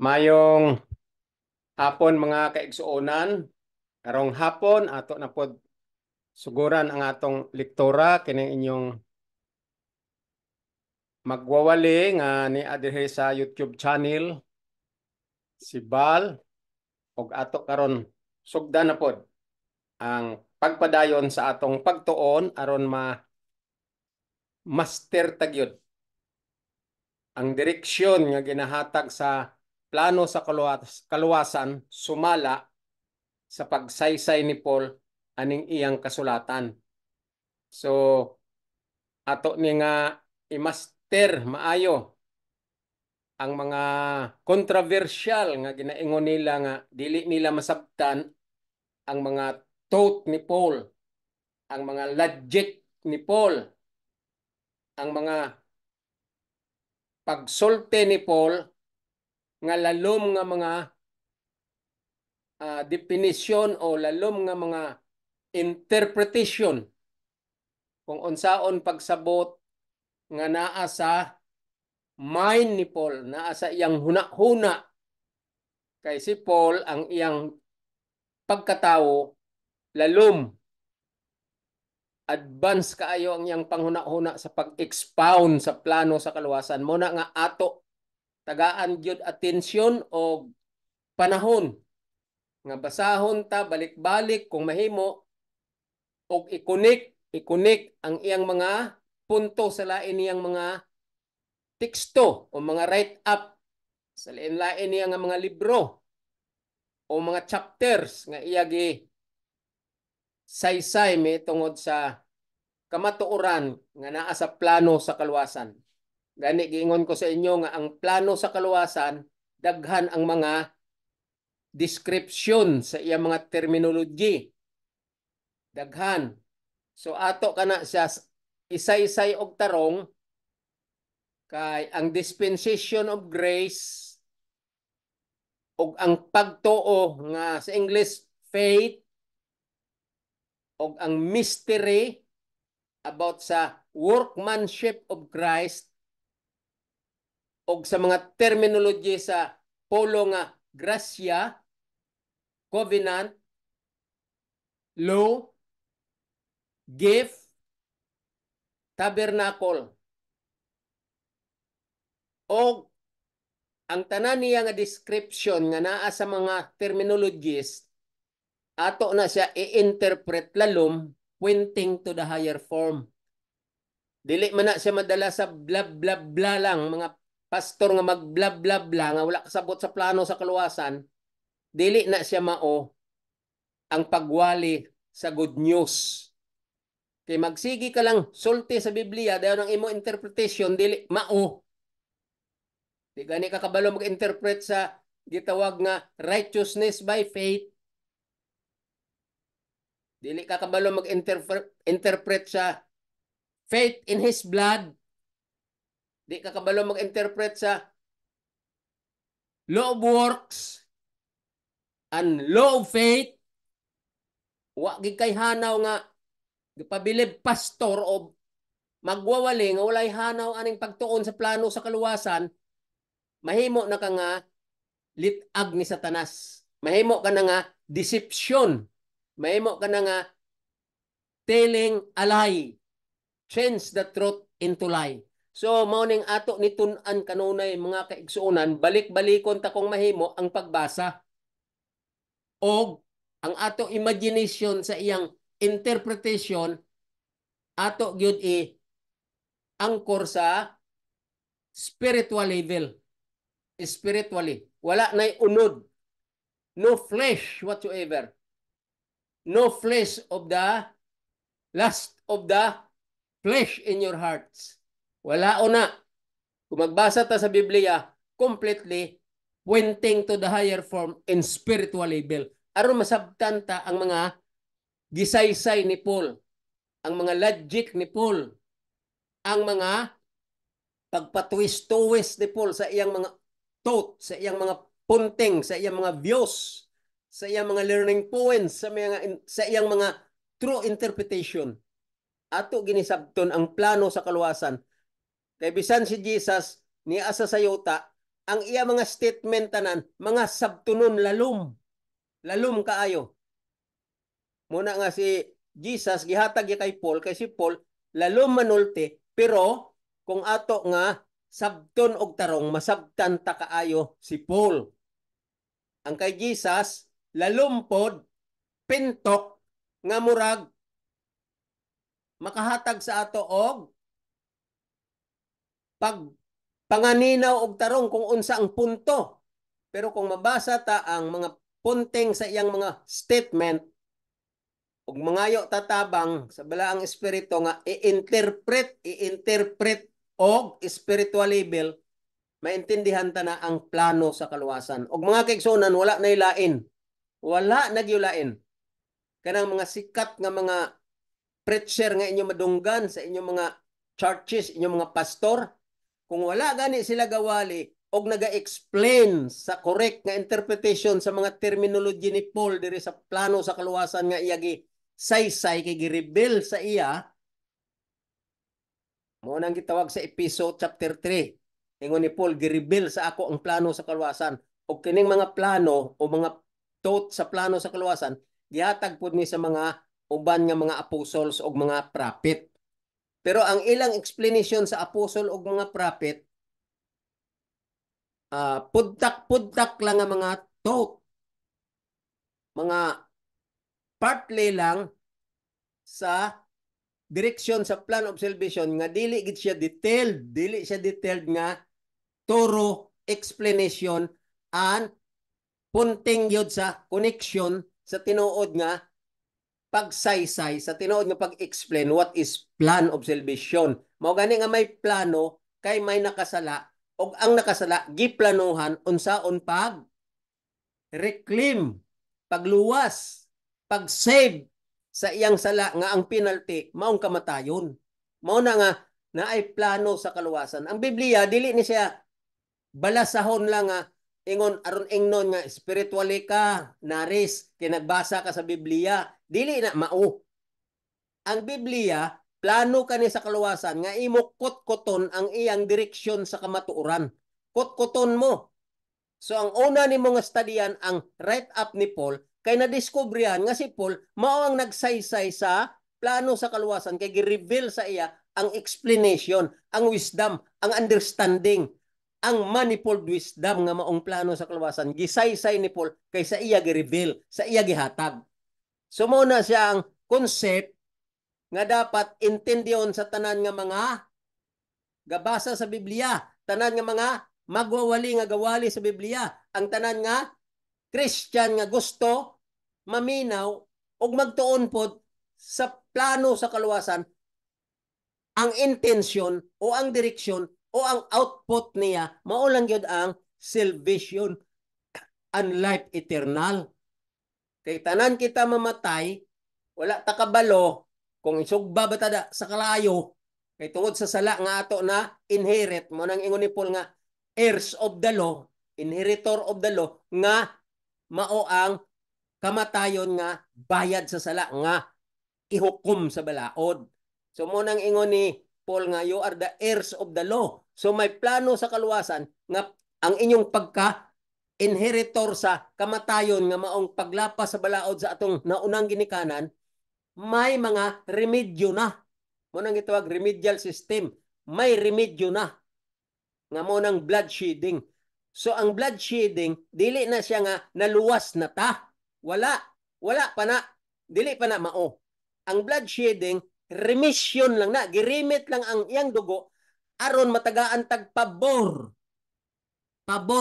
Mayong hapon mga kaigsuonan, karong hapon ato na pod suguran ang atong lektura kining inyong magwawali nga ni adire sa YouTube channel si Bal og ato karon sugdan na pod ang pagpadayon sa atong pagtuon aron master tagyod ang direksyon nga ginahatag sa plano sa kaluwasan sumala sa pagsaysay ni Paul aning iyang kasulatan. So, ato ni nga i-master maayo ang mga controversial nga ginaingon nila nga dili nila masabtan ang mga thought ni Paul, ang mga logic ni Paul, ang mga pagsulti ni Paul nga lalom nga mga definisyon o lalom nga mga interpretation kung unsaon pagsabot nga naa sa mind ni Paul, naa sa iyang huna-huna. Kay si Paul ang iyang pagkatawo lalom advance kaayo ang iyang panghuna-huna sa pag-expound sa plano sa kaluwasan. Muna nga ato tagaan gyud atensyon o panahon nga basahon ta balik-balik kung mahimo og ikunik ang iyang mga punto sa lain niyang mga teksto o mga write-up sa lain-lain niya nga mga libro o mga chapters nga iya gi saysay may tungod sa kamatuoran nga naa sa plano sa kaluwasan. Gani giingon ko sa inyo nga ang plano sa kaluwasan daghan ang mga description sa iya mga terminology. Daghan. So ato kana siya isay-isay og tarong kay ang dispensation of grace og ang pagtuo nga sa English faith og ang mystery about sa workmanship of Christ og sa mga terminology sa polo nga gracia, covenant, law, gift, tabernacle. Og ang tanan niya nga description nga naa sa mga terminologies ato na siya i-interpret lalom pointing to the higher form. Dili man na siya madala sa blah blah blah lang mga pastor nga mag blah blah blah nga wala kasabot sa plano sa kaluwasan. Dili na siya mao ang pagwali sa good news. Kay magsigi ka lang sulti sa Biblia dayon ang imo interpretation dili mao. Di gani ka kabalo mag-interpret sa gitawag nga righteousness by faith. Dili ka kabalo mag-interpret sa faith in His blood. Di ka kabalo mag-interpret sa law of works and law of faith. Wa gid kay hanaw nga gipabilib pastor o magwawali nga walay hanaw aning pagtuon sa plano sa kaluwasan, mahimo na ka nga litag ni Satanas. Mahimo ka na nga deception. Mahimo ka na nga telling a lie. Change the truth into lie. So, mauning ato ni tun-an kanunay mga kaigsuonan, balik-balikon ta kung mahimo ang pagbasa. O ang ato imagination sa iyang interpretation, ato gyud angkor sa spiritual level. Spiritually. Wala na'y unod. No flesh whatsoever. No flesh of the lust of the flesh in your hearts. Wala una. Kung magbasa ta sa Biblia, completely pointing to the higher form in spiritual level. Aron masabtan ta ang mga gisaysay ni Paul, ang mga logic ni Paul, ang mga pagpatwist-twist ni Paul sa iyang mga thought, sa iyang mga punting, sa iyang mga views, sa iyang mga learning points, sa iyang mga true interpretation. Ato ginisabton ang plano sa kaluwasan. Kay bisan si Jesus ni asa sa yuta, ang iya mga statement tanan, mga sabtunon lalom kaayo. Muna nga si Jesus gihatag ya kay Paul, kay si Paul lalom manulti, pero kung ato nga sabton og tarong masabtan ta kaayo si Paul. Ang kay Jesus lalumpod pintok nga murag makahatag sa ato og pag panganinaw og tarong kung unsa ang punto. Pero kung mabasa ta ang mga punting sa iyang mga statement ug mangayo tatabang sa balaang espiritu nga i-interpret og spiritual level, maintindihan ta na ang plano sa kaluwasan. Og mga kaigsunan, wala na ilain. Wala nagyulain. Kanang mga sikat nga mga preacher nga inyo madunggan sa inyong mga churches, inyong mga pastor, kung wala gani sila gawali og naga-explain sa correct nga interpretation sa mga terminology ni Paul diri sa plano sa kaluwasan nga iyagi saysay kay gi-reveal sa iya, mo nang gitawag sa episode chapter 3. Ingon ni Paul, gi-reveal sa ako ang plano sa kaluwasan. O kining mga plano o mga thought sa plano sa kaluwasan, gihatag pud ni sa mga uban nga mga apostles o mga prophet. Pero ang ilang explanation sa apostol o mga prophet, pudtak-pudtak lang ang mga thought. Mga partly lang sa direksyon sa plan of salvation nga dili gid siya detailed nga thorough explanation and punting yun sa connection sa tinuod nga pagsaysay, sa tinuod nga pag-explain what is plan of salvation. Mao gani nga may plano kay may nakasala og ang nakasala giplanuhan unsaon pag reclaim, pagluwas, pag-save sa iyang sala nga ang penalty maong kamatayon. Mao na nga naay plano sa kaluwasan. Ang Biblia dili ni siya balasahon lang nga ingon aron ingnon nga spiritually ka naris kinagbasa ka sa Biblia, dili na mao. Ang Biblia plano kani sa kaluwasan nga imo kutkuton ang iyang direksyon sa kamatuoran. Kutkuton mo. So ang una nimo nga studian ang write up ni Paul kay nadiskubrihan nga si Paul mao ang nagsaysay sa plano sa kaluwasan kay gi-reveal sa iya ang explanation, ang wisdom, ang understanding, ang manifold wisdom nga maong plano sa kaluwasan gisaysay ni Paul kay sa iya gi-reveal, sa iya gihatag. So mao na siya ang concept nga dapat intindihon sa tanan nga mga gabasa sa Biblia, tanan nga mga magwawali nga gawali sa Biblia, ang tanan nga Christian nga gusto maminaw og magtuon pod sa plano sa kaluwasan, ang intensyon o ang direksyon o ang output niya mao lang gyud ang salvation and life eternal. Kay tanan kita mamatay, wala ta kabalo kung isugba ba tada sa kalayo, kay tungod sa sala nga ato na inherit mo nang ingon ni Paul nga heirs of the law, inheritor of the law nga mao ang kamatayon nga bayad sa sala nga ihukom sa balaod. So mo nang ingon ni Paul nga you are the heirs of the law. So may plano sa kaluwasan nga ang inyong pagka inheritor sa kamatayon nga maong paglapas sa balaod sa atong naunang ginikanan, may mga remedyo na. Mo nang gitawag remedial system. May remedyo na nga mo nang blood shedding. So ang blood shedding dili na siya nga naluwas na ta. Wala pa na. Dili pa na mao. Ang blood shedding remission lang na, girimit lang ang iyang dugo aron matagaan tag pabor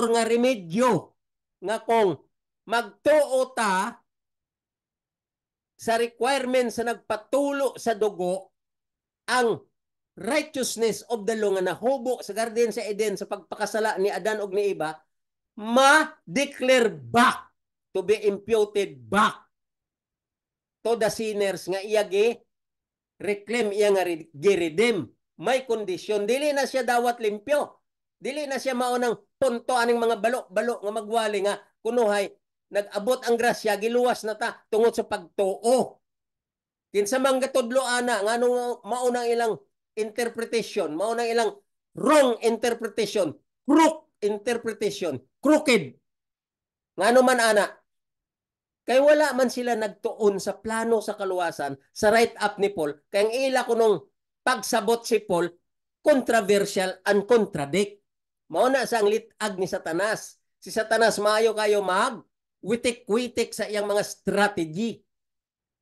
nga remedyo nga kung magtuo ta sa requirements sa nagpatulo sa dugo, ang righteousness of the law nga nahubo sa Garden sa Eden sa pagpakasala ni Adan ug ni Eva, ma-declare back to be imputed back to the sinners nga iya reclaim iya nga gi-redeem. May kondisyon, dili na siya dawat limpyo, dili na siya maunang punto aning mga balo nga magwali nga kunuhay nag-abot ang grasya giluwas na ta tungod sa pagtuo. Kinsa man gatudlo ana nganong maunang ilang interpretation, maunang ilang wrong interpretation, crook interpretation crooked. Ngano man ana, kay wala man sila nagtuon sa plano sa kaluwasan sa right up ni Paul, kay ang ila ko nung pagsabot si Paul controversial and contradict. Mao na sa ang litag ni Satanas. Si Satanas maayo kayo mag witik-witik sa iyang mga strategy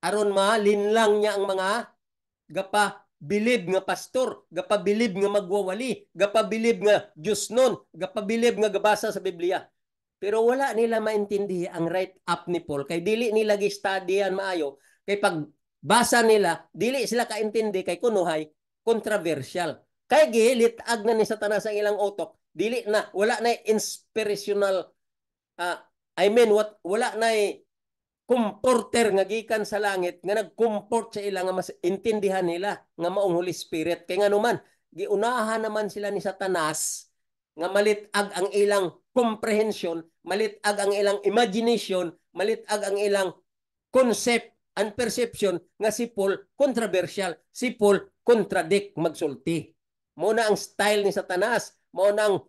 aron malinlang niya ang mga gapa bilib nga pastor, gapa bilib nga magwawali, gapa bilib nga Diyos nun, gapa bilib nga gabasa sa Biblia. Pero wala nila maintindi ang right up ni Paul kay dili nila gi-studyan maayo kay pag basa nila dili sila kaintindi kay kunuhay controversial. Kay gilitag na ni Satanas ang ilang utok, dili na wala na inspirational wala na comforter nga gikan sa langit nga nag-comfort sa ila nga mas intindihan nila nga maong Holy Spirit kay nga naman giunahan naman sila ni Satanas nga malitag ang ilang comprehension, malitag ang ilang imagination, malitag ang ilang concept and perception nga si Paul controversial, si Paul contradict magsulti. Mo na ang style ni Satanas, mo na ang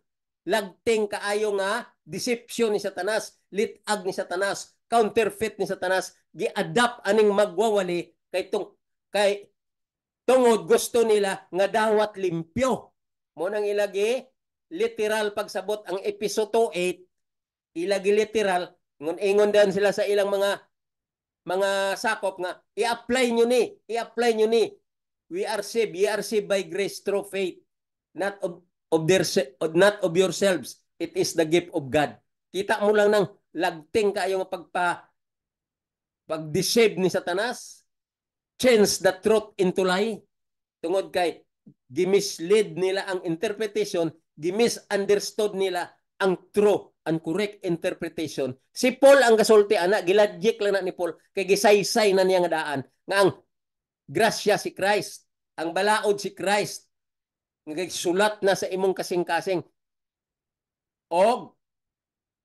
lagting kaayo nga deception ni Satanas, litag ni Satanas, counterfeit ni Satanas, gi-adapt aning magwawali kay tungod gusto nila nga dawat limpyo. Mo nang ilagi literal pagsabot ang episode 8, ilagi literal ingon dan sila sa ilang mga sakop nga i-apply nyo ni we are saved by grace through faith, not of yourselves, it is the gift of God. Kita mo lang ng lagting kayo nga pag-deceive ni Satanas, change the truth into lie. Tungod kay gimislead nila ang interpretation, gimisunderstood nila ang true and correct interpretation. Si Paul ang gasulti ana, giladjik lang na ni Paul kay gisaysay na niya nga daan nga ang grasya si Christ, ang balaod si Christ nga sulat na sa imong kasing-kasing. Og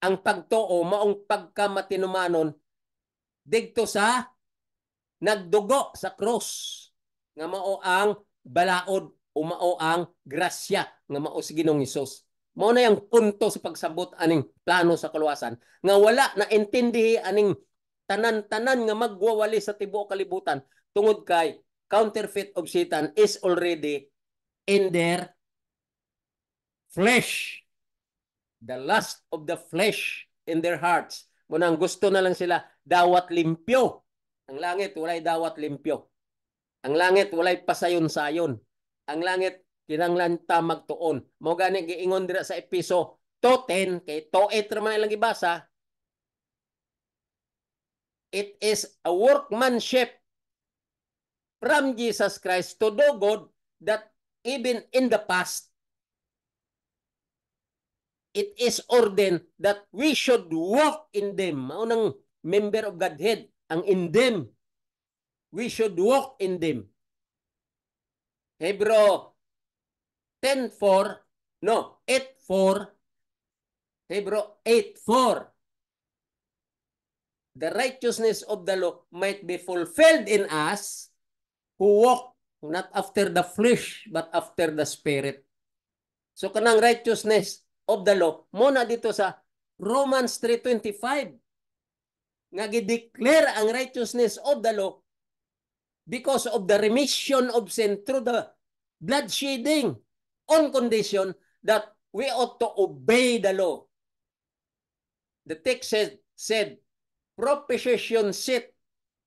ang pagtuo maong pagkamatinumanon didto sa nagdugo sa cross nga mao ang balaod o mao ang grasya nga mao si Ginoong Hesus. Mao na yung punto sa pagsabot aning plano sa kaluwasan nga wala na intindi aning tanan-tanan nga magwawali sa tibuok kalibutan tungod kay counterfeit of Satan is already in their flesh. The lust of the flesh in their hearts. Munang gusto na lang sila dawat limpyo. Ang langit walay dawat limpyo. Ang langit walay pasayon-sayon. Ang langit kinanglan ta magtuon. Mao gani giingon dira sa episo 10 kay 8 man lang gibasa. It is a workmanship from Jesus Christ to do good that even in the past it is ordained that we should walk in them. Maunang member of Godhead, ang in them. We should walk in them. Hebrew 10:4, no, 8:4, Hebrew 8:4. The righteousness of the law might be fulfilled in us who walk not after the flesh but after the spirit. So kanang righteousness of the law mo na dito sa Romans 3:25 nga gi-declare ang righteousness of the law because of the remission of sin through the blood shedding on condition that we ought to obey the law. The text said propitiation set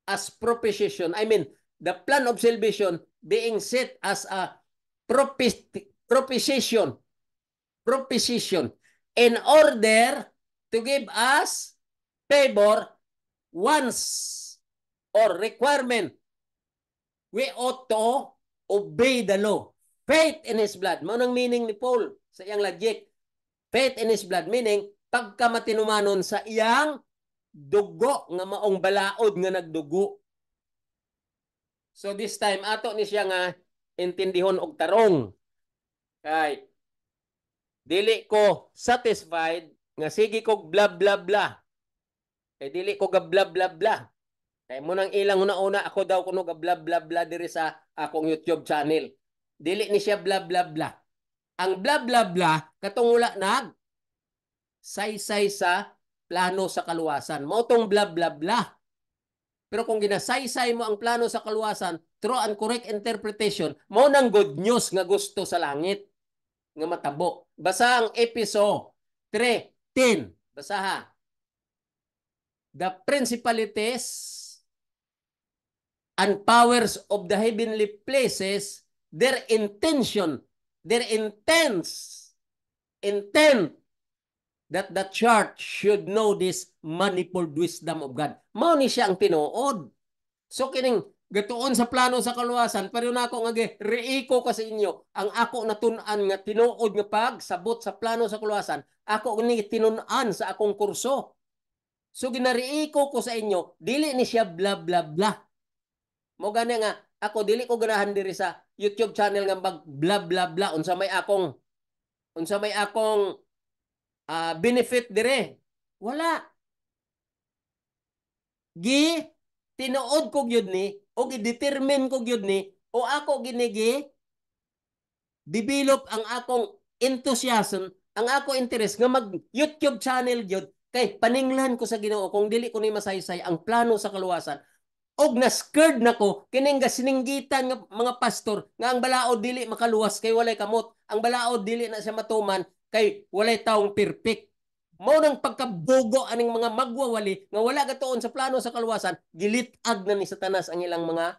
as propitiation. I mean, the plan of salvation being set as a propitiation in order to give us favor once or requirement. We ought to obey the law. Faith in His blood. Manang meaning ni Paul sa iyang logic. Faith in His blood meaning pagkamatinumanon sa iyang dugo nga maong balaod nga nagdugo. So this time ato ni siya nga intindihon og tarong. Kay dili ko satisfied nga sige ko blah blah blah. Kay dili ko ga blah blah blah. Kay mo nang ilang una ako daw kuno ga blah blah blah diri sa akong YouTube channel. Dili ni siya blah blah blah. Ang blah blah blah katong wala saysay sa plano sa kaluwasan. Mao tong blah blah blah. Pero kung ginasaysay mo ang plano sa kaluwasan, true and correct interpretation, mo nang good news nga gusto sa langit nga matabo. Basa ang episode 3:10. Basa ha. The principalities and powers of the heavenly places, their intention, their intent that the church should know this manifold wisdom of God. Mao ni siya ang tinuod. So kining gatuon sa plano sa kaluwasan, pero na ako nga reiko ka sa inyo, ang ako natun-an nga tinuod nga pagsabot sa plano sa kaluwasan, ako ni tinun-an sa akong kurso. So ginariiko ko sa inyo, dili ni siya blah blah blah. Mo gani nga ako dili ko ganahan diri sa YouTube channel nga mag blah blah blah unsa may akong benefit dire. Wala. Tinuod ko gyud ni o gi-determine ko gyud ni o ako ginigi develop ang akong enthusiasm, ang ako interest nga mag YouTube channel gyud kay paninglan ko sa Ginoo kung dili ko ni masaysay ang plano sa kaluwasan. Og na-scared nako kining sininggitan nga mga pastor nga ang balaod dili makaluwas kay walay kamot, ang balaod dili na siya matuman kay walay taong perfect. Mao nang pagkabugo aning mga magwawali nga wala gatuon sa plano sa kaluwasan, gilitag na ni Satanas ang ilang mga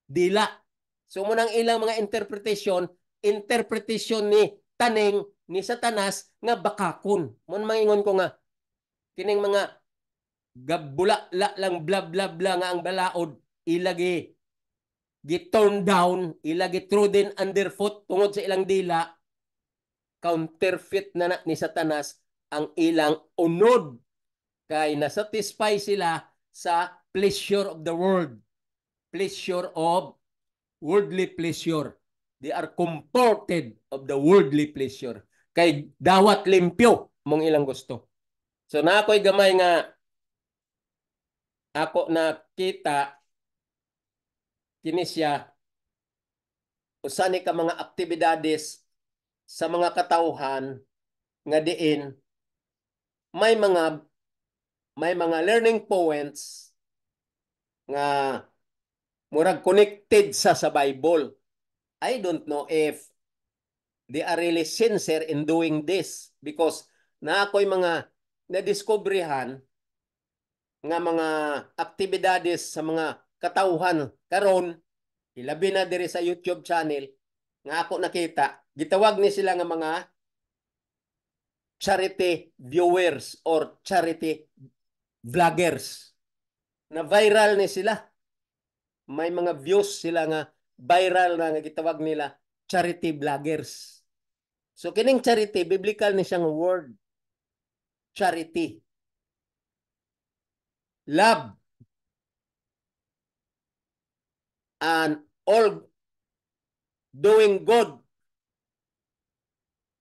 dila. So mo nang ilang mga interpretation ni taning ni Satanas nga bakakon. Mo mangingon ko nga kining mga gabula lang bla bla bla nga ang balaod ilagi gi-turn down, ilagi trodden underfoot tungod sa ilang dila, counterfeit na ni Satanas ang ilang unod kay nasatisfy sila sa pleasure of the world, pleasure of worldly pleasure. They are comforted of the worldly pleasure. Kay dawat limpyo mong ilang gusto. So na ako'y gamay nga ako nakita kini siya usa ni ka mga aktibidades sa mga katawhan nga diin may mga learning points nga murag connected sa Bible. I don't know if they are really sincere in doing this because na ako'y mga nadiskubrihan nga mga aktibidades sa mga katawhan karon ilabi na diri sa YouTube channel nga ako nakita gitawag ni sila nga mga charity viewers or charity vloggers na viral ni sila, may mga views sila nga viral na nga gitawag nila charity vloggers. So kining charity biblical ni siyang word, charity, love, and all doing good,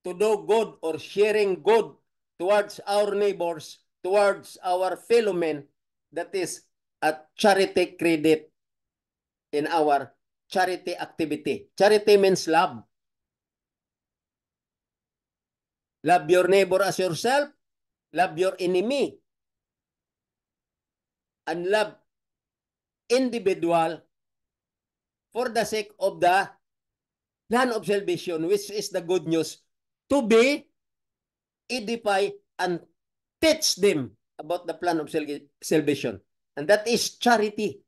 to do good or sharing good towards our neighbors, towards our fellow men, that is a charity credit in our charity activity. Charity means love. Love your neighbor as yourself, love your enemy, and love individual for the sake of the plan of salvation, which is the good news, to be edify and teach them about the plan of salvation. And that is charity.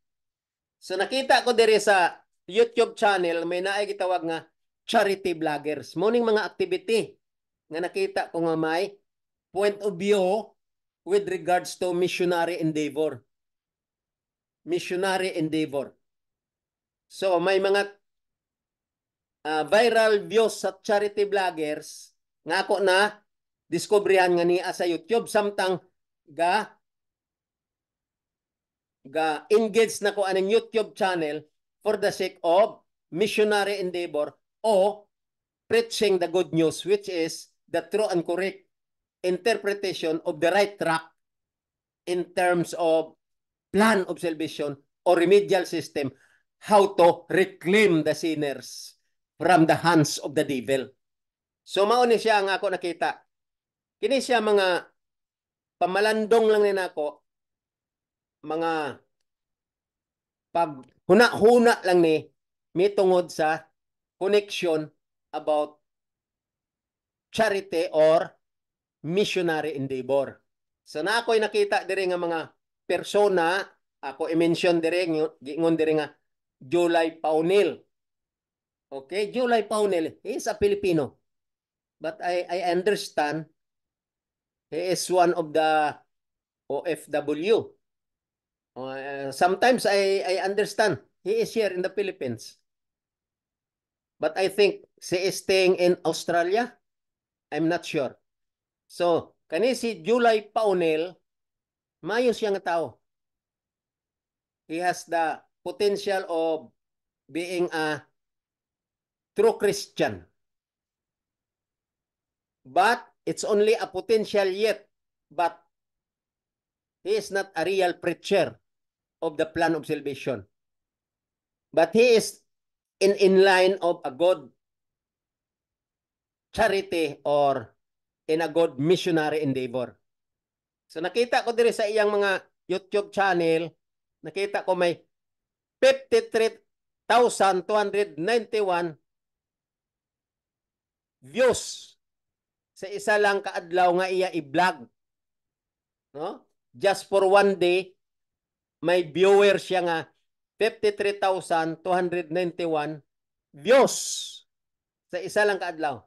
So nakita ko diri sa YouTube channel, may naay gitawag nga charity vloggers. Morning mga activity nga nakita ko nga may point of view with regards to missionary endeavor. Missionary endeavor. So may mga viral views sa charity vloggers nga ako na diskubrihan nga niya sa YouTube samtang ga engage na ko aning YouTube channel for the sake of missionary endeavor o preaching the good news, which is the true and correct interpretation of the right track in terms of plan of salvation or remedial system, how to reclaim the sinners from the hands of the devil. So mao ni siya ang ako nakita. Kini siya mga pamalandong lang ni nako mga pag huna-huna lang ni mitungod sa connection about charity or missionary endeavor. So na ako'y nakita diri nga mga persona, ako i-mention diri gingon diri nga July Paunil. Okay, July Paunil, he is a Filipino. But I understand he is one of the OFW. Sometimes I understand he is here in the Philippines. But I think he is staying in Australia. I'm not sure. So, kani si July Paunil, mayo siya nga tao. He has the potential of being a true Christian. But it's only a potential yet. But he is not a real preacher of the plan of salvation. But he is in line of a good charity or in a good missionary endeavor. So nakita ko diri sa iyang mga YouTube channel, nakita ko may 53,291 views sa isa lang kaadlaw nga iya i-vlog. No? Just for one day, may viewer siya nga 53,291 views sa isa lang kaadlaw.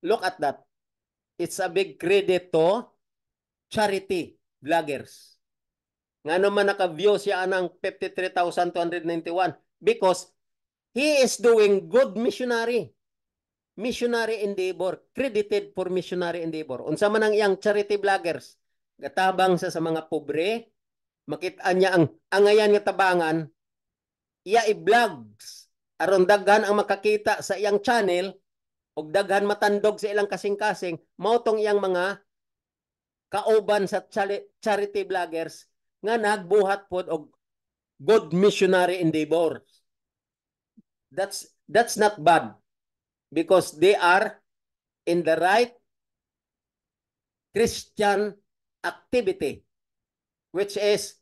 Look at that. It's a big credit to charity vloggers. Nga naman naka-view siya ng 53,291 because he is doing good missionary endeavor, credited for missionary endeavor. Unsa man ang iyang charity vloggers, gatabang sa mga pobre, makita niya ang angayan nga tabangan, iya i-vlogs aron daghan ang makakita sa iyang channel ug daghan matandog sa ilang kasing-kasing, mao tong iyang mga kauban sa charity vloggers nga nagbuhat pod og good missionary endeavor. That's not bad because they are in the right Christian activity, which is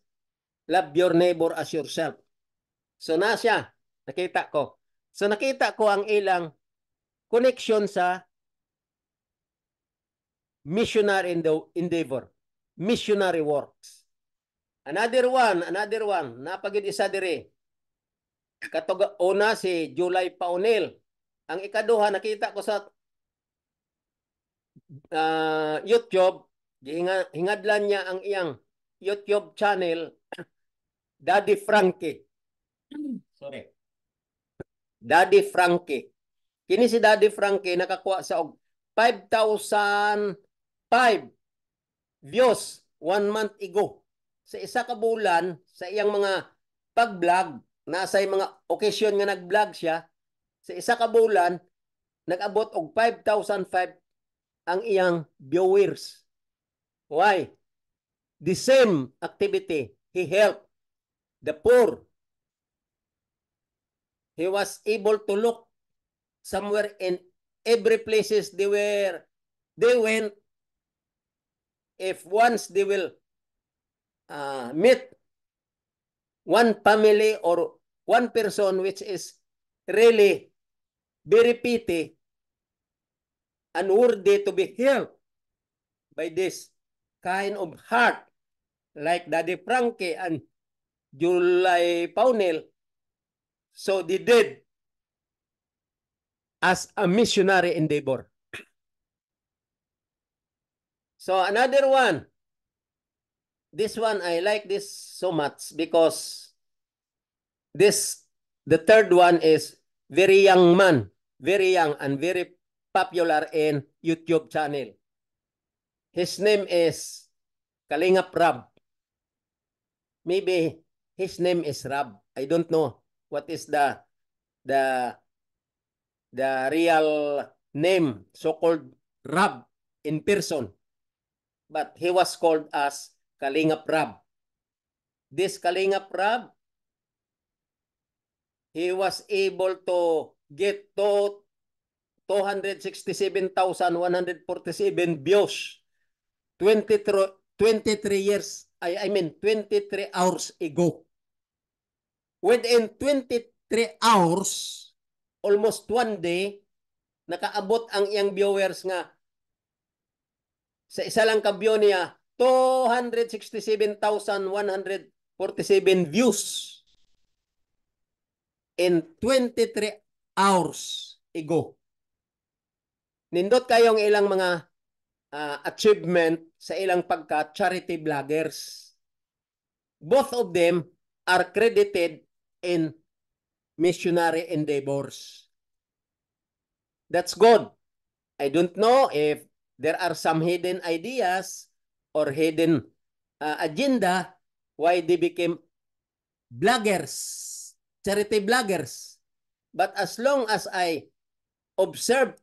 love your neighbor as yourself. So na siya, nakita ko. So nakita ko ang ilang connection sa missionary endeavor, missionary works. Another one, napagid isa diri. Katog una si July Paunil. Ang ikaduha nakita ko sa YouTube, hingadlan niya ang iyang YouTube channel, Daddy Frankie. Sorry. Daddy Frankie. Kini si Daddy Frankie nakakuha sa 5,005 views 1 month ago. Sa isa ka bulan, sa iyang mga pag-vlog, nasa mga occasion nga nag-vlog siya, sa isa ka bulan, nag-abot og 5,005 ang iyang viewers. Why? The same activity, he helped the poor. He was able to look somewhere in every places they went. If once they will meet one family or one person which is really very pity and worthy to be helped by this kind of heart, like Daddy Frankie and July Paunil, so they did as a missionary endeavor. So another one, this one I like this so much because the third one is very young man, very young and very popular in YouTube channel. His name is Kalingap Rab. Maybe his name is Rab. I don't know what is the real name, so-called Rab in person. But he was called as Kalingap Rab. This Kalingap Rab, he was able to get to 267,147 views, 23 years, I mean 23 hours ago. Within 23 hours, almost one day, nakaabot ang iyang viewers nga sa isa lang kabyo niya 267,147 views in 23 hours ago. Nindot kayong ilang mga achievement sa ilang pagka-charity vloggers. Both of them are credited in missionary endeavors. That's good. I don't know if there are some hidden ideas or hidden agenda why they became bloggers, charity bloggers. But as long as I observe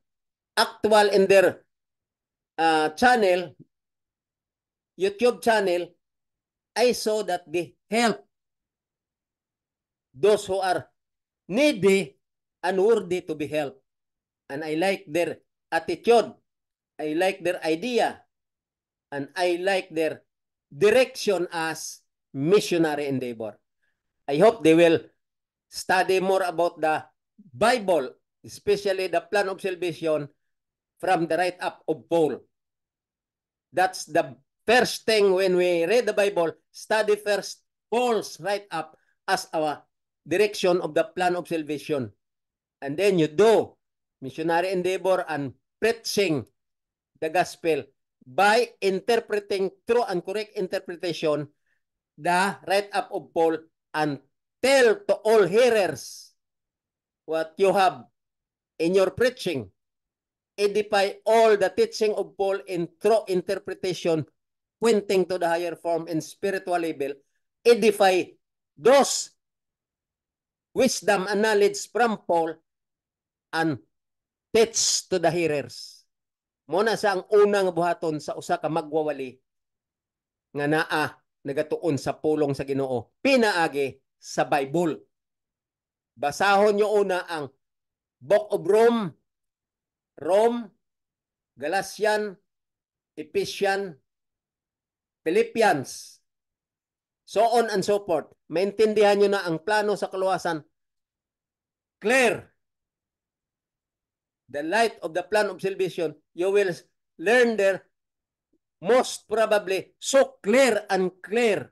actual in their channel, YouTube channel, I saw that they help those who are needy and worthy to be helped. And I like their attitude. I like their idea. And I like their direction as missionary endeavor. I hope they will study more about the Bible, especially the plan of salvation from the write-up of Paul. That's the first thing when we read the Bible, study first Paul's write-up as our direction of the plan of salvation. And then you do missionary endeavor and preaching the gospel by interpreting true and correct interpretation the write-up of Paul and tell to all hearers what you have in your preaching. Edify all the teaching of Paul in true interpretation, pointing to the higher form and spiritual level. Edify those wisdom and knowledge from Paul and teach to the hearers. Muna sa ang unang buhaton sa usa ka magwawali nga naa nagatuon sa pulong sa Ginoo pinaagi sa Bible. Basahon nyo una ang Book of Rome, Galatian, Ephesian, Philippians, so on and so forth. Maintindihan nyo na ang plano sa kaluwasan. Clear. The light of the plan of salvation, you will learn there most probably so clear and clear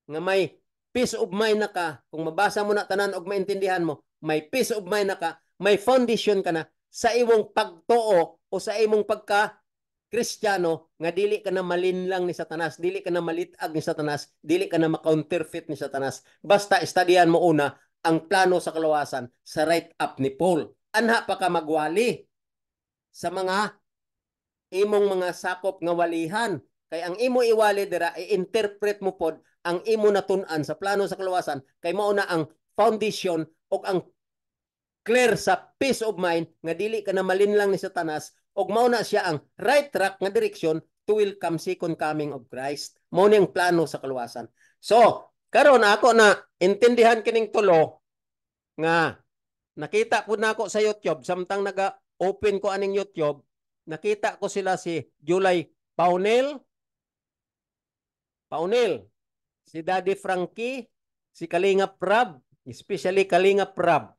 nga may peace of mind na ka. Kung mabasa mo na tanan og maintindihan mo, may peace of mind na ka, may foundation ka na sa imong pagtuo o sa imong pagka Kristiyano nga dili ka na malinlang ni Satanas, dili ka na malitag ni Satanas, dili ka na ma-counterfeit ni Satanas. Basta estudyahan mo una ang plano sa kaluwasan sa write-up ni Paul. Anha pa ka magwali sa mga imong mga sakop nga walihan. Kay ang imo iwali dira i-interpret mo pod ang imo natun-an sa plano sa kaluwasan kay mao na ang foundation o ang clear sa peace of mind nga dili ka na malinlang ni Satanas og mao na siya ang right track nga direksyon to welcome second coming of Christ. Mao ni ang plano sa kaluwasan. So, karon ako na intindihan kining tulo nga nakita ko na ako sa YouTube samtang naga-open ko aning YouTube, nakita ko sila si July Paunel, si Daddy Frankie, si Kalinga Prab, especially Kalinga Prab.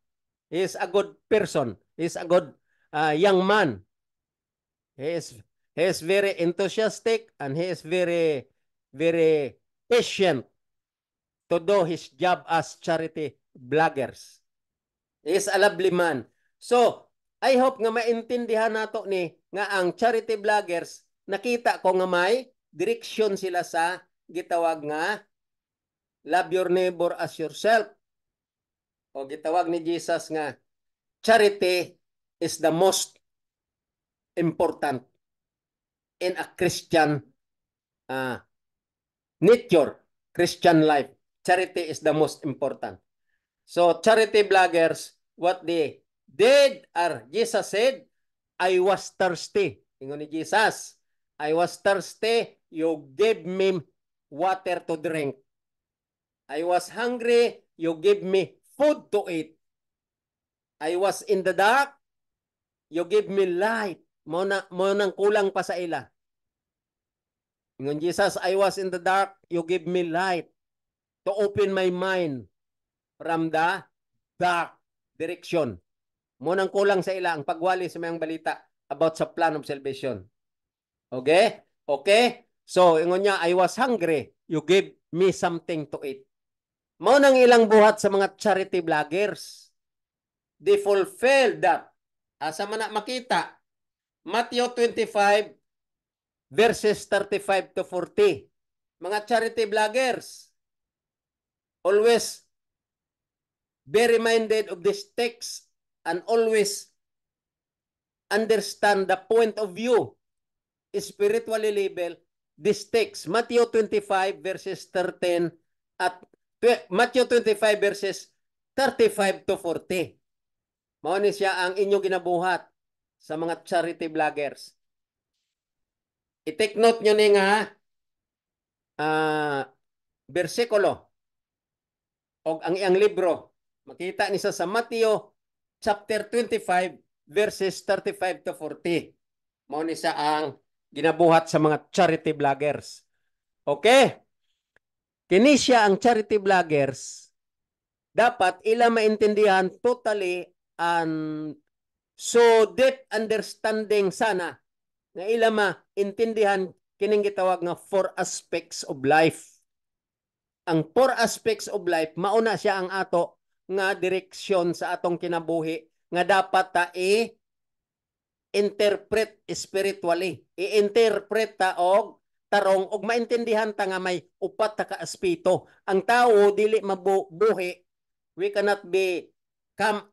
He is a good person. He is a good young man. He is very enthusiastic and he is very, very patient to do his job as charity bloggers. He is a lovely man. So, I hope nga maintindihan nato ni nga ang charity bloggers, nakita ko nga may direksyon sila sa gitawag nga love your neighbor as yourself. O gitawag ni Jesus nga charity is the most important in a Christian nature, Christian life. Charity is the most important. So charity bloggers, what they did are Jesus said, I was thirsty. Ingon ni Jesus, I was thirsty, you gave me water to drink. I was hungry, you gave me food to eat. I was in the dark, you give me light. Mo nang kulang pa sa ila. Ingon Jesus, I was in the dark, you give me light to open my mind from the dark direction. Munang kulang sa ila ang pagwali sa mayang balita about sa plan of salvation. Okay? Okay? So, ingon niya, I was hungry, you give me something to eat. Mao nang ilang buhat sa mga charity vloggers. They fulfilled that. Asa man na makita? Matthew 25 verses 35 to 40. Mga charity vloggers, always be reminded of this text and always understand the point of view spiritually labeled this text. Matthew 25 verses 13 at Matthew 25 verses 35 to 40. Mao ni siya ang inyong ginabuhat sa mga charity vloggers. I-take note nyo ni nga bersikulo o ang iyang libro. Makita ni sa Matthew chapter 25 verses 35 to 40. Mao ni siya ang ginabuhat sa mga charity vloggers. Okay? Kini siya ang charity vloggers. Dapat ila maintindihan totally and so deep understanding sana nga ila maintindihan kining gitawag nga 4 aspects of life. Ang 4 aspects of life, mauna siya ang ato nga direksyon sa atong kinabuhi nga dapat ta interpret spiritually. I-interpret ta og tarong og maintindihan ta nga may upat ta ka aspeto. Ang tao dili mabuhi. We cannot become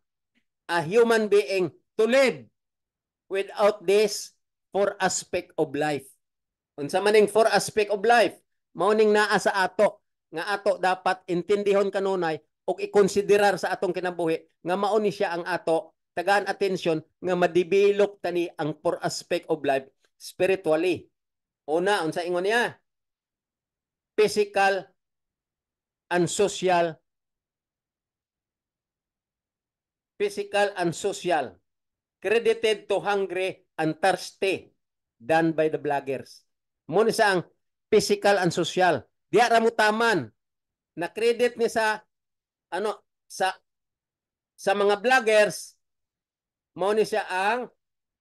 a human being to live without this 4 aspect of life. Unsa maning 4 aspect of life? Mao ning naa sa ato nga ato dapat intindihon kanunay og i-konsiderar sa atong kinabuhi nga mao ni siya ang ato tagaan atensyon nga ma-develop tani ang 4 aspect of life spiritually. Una, unsa ingon niya? Physical and social. Physical and social. Credited to hungry and thirsty done by the vloggers. Muna sa ang physical and social. Diya ramutaman na credit ni sa sa mga vloggers mo ni siya ang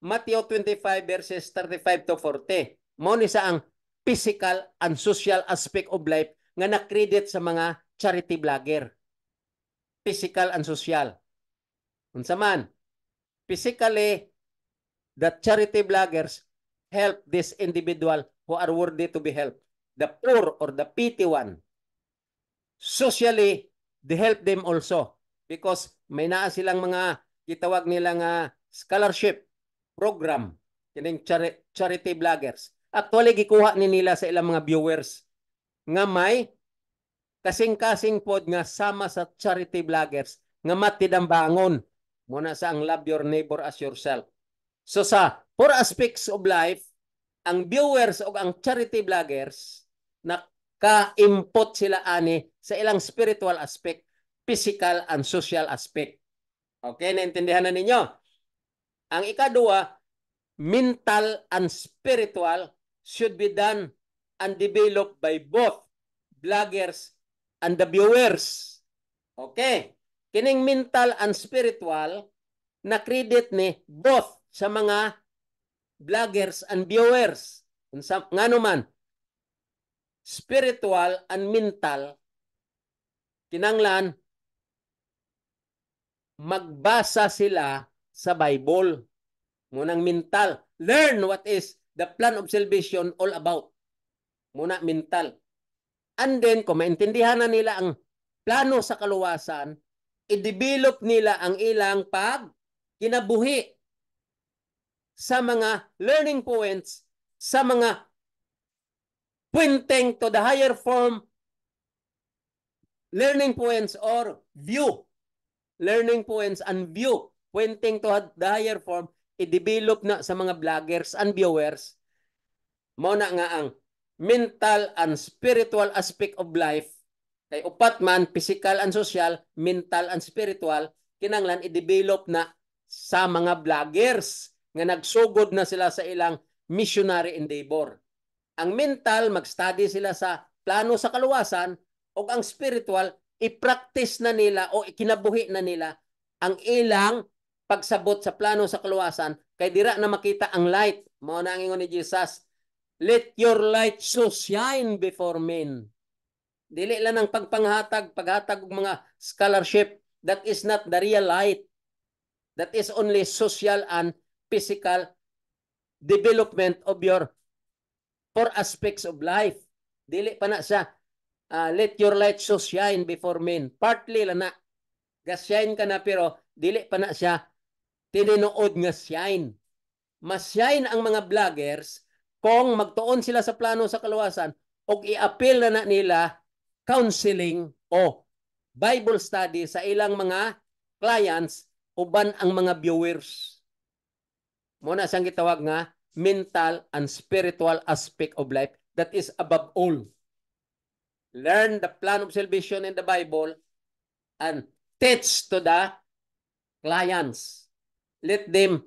Matthew 25 verses 35 to 40. Mo ni siya ang physical and social aspect of life nga na-credit sa mga charity vlogger. Physical and social. Unsa man? Physically, the charity vloggers help this individual who are worthy to be helped. The poor or the pity one. Socially, they help them also because may naa silang mga gitawag nila nga scholarship program kining charity vloggers. Actually, gikuha ni nila sa ilang mga viewers nga may kasing-kasing pod nga sama sa charity vloggers nga matidambangon muna sa ang love your neighbor as yourself. So sa 4 aspects of life, ang viewers o ang charity vloggers naka-input sila ani sa ilang spiritual aspect, physical and social aspect. Okay, naintindihan na ninyo? Ang ikaduha, mental and spiritual should be done and developed by both vloggers and the viewers. Okay. Kining mental and spiritual na credit ni both sa mga vloggers and viewers. Ngano man, spiritual and mental, kinanglan, magbasa sila sa Bible. Munang mental, learn what is the plan of salvation all about. Muna mental. And then, kung maintindihan na nila ang plano sa kaluwasan, i-develop nila ang ilang kinabuhi sa mga learning points, sa mga pointing to the higher form learning points or view. Learning points and view pointing to the higher form, i-develop na sa mga vloggers and viewers. Mao na nga ang mental and spiritual aspect of life. Kay upat man, physical and social, mental and spiritual, kinanglan i-develop na sa mga vloggers nga nagsugod na sila sa ilang missionary endeavor. Ang mental, mag-study sila sa plano sa kaluwasan, o ang spiritual, i-practice na nila o ikinabuhi na nila ang ilang pagsabot sa plano sa kaluwasan, kay dira na makita ang light. Mao na ang ingon ni Jesus, let your light so shine before men. Dili lang ang paghatag og mga scholarship. That is not the real light. That is only social and physical development of your four aspects of life. Dili pa na siya, let your light so shine before men. Partly lang na, ga-shine ka na, pero dili pa na siya tininood nga shine. Mas shine ang mga vloggers kung magtuon sila sa plano sa kaluwasan o i-appeal na nila counseling o Bible study sa ilang mga clients uban ang mga viewers. Muna siyang gitawag nga mental and spiritual aspect of life that is above all. Learn the plan of salvation in the Bible and teach to the clients. Let them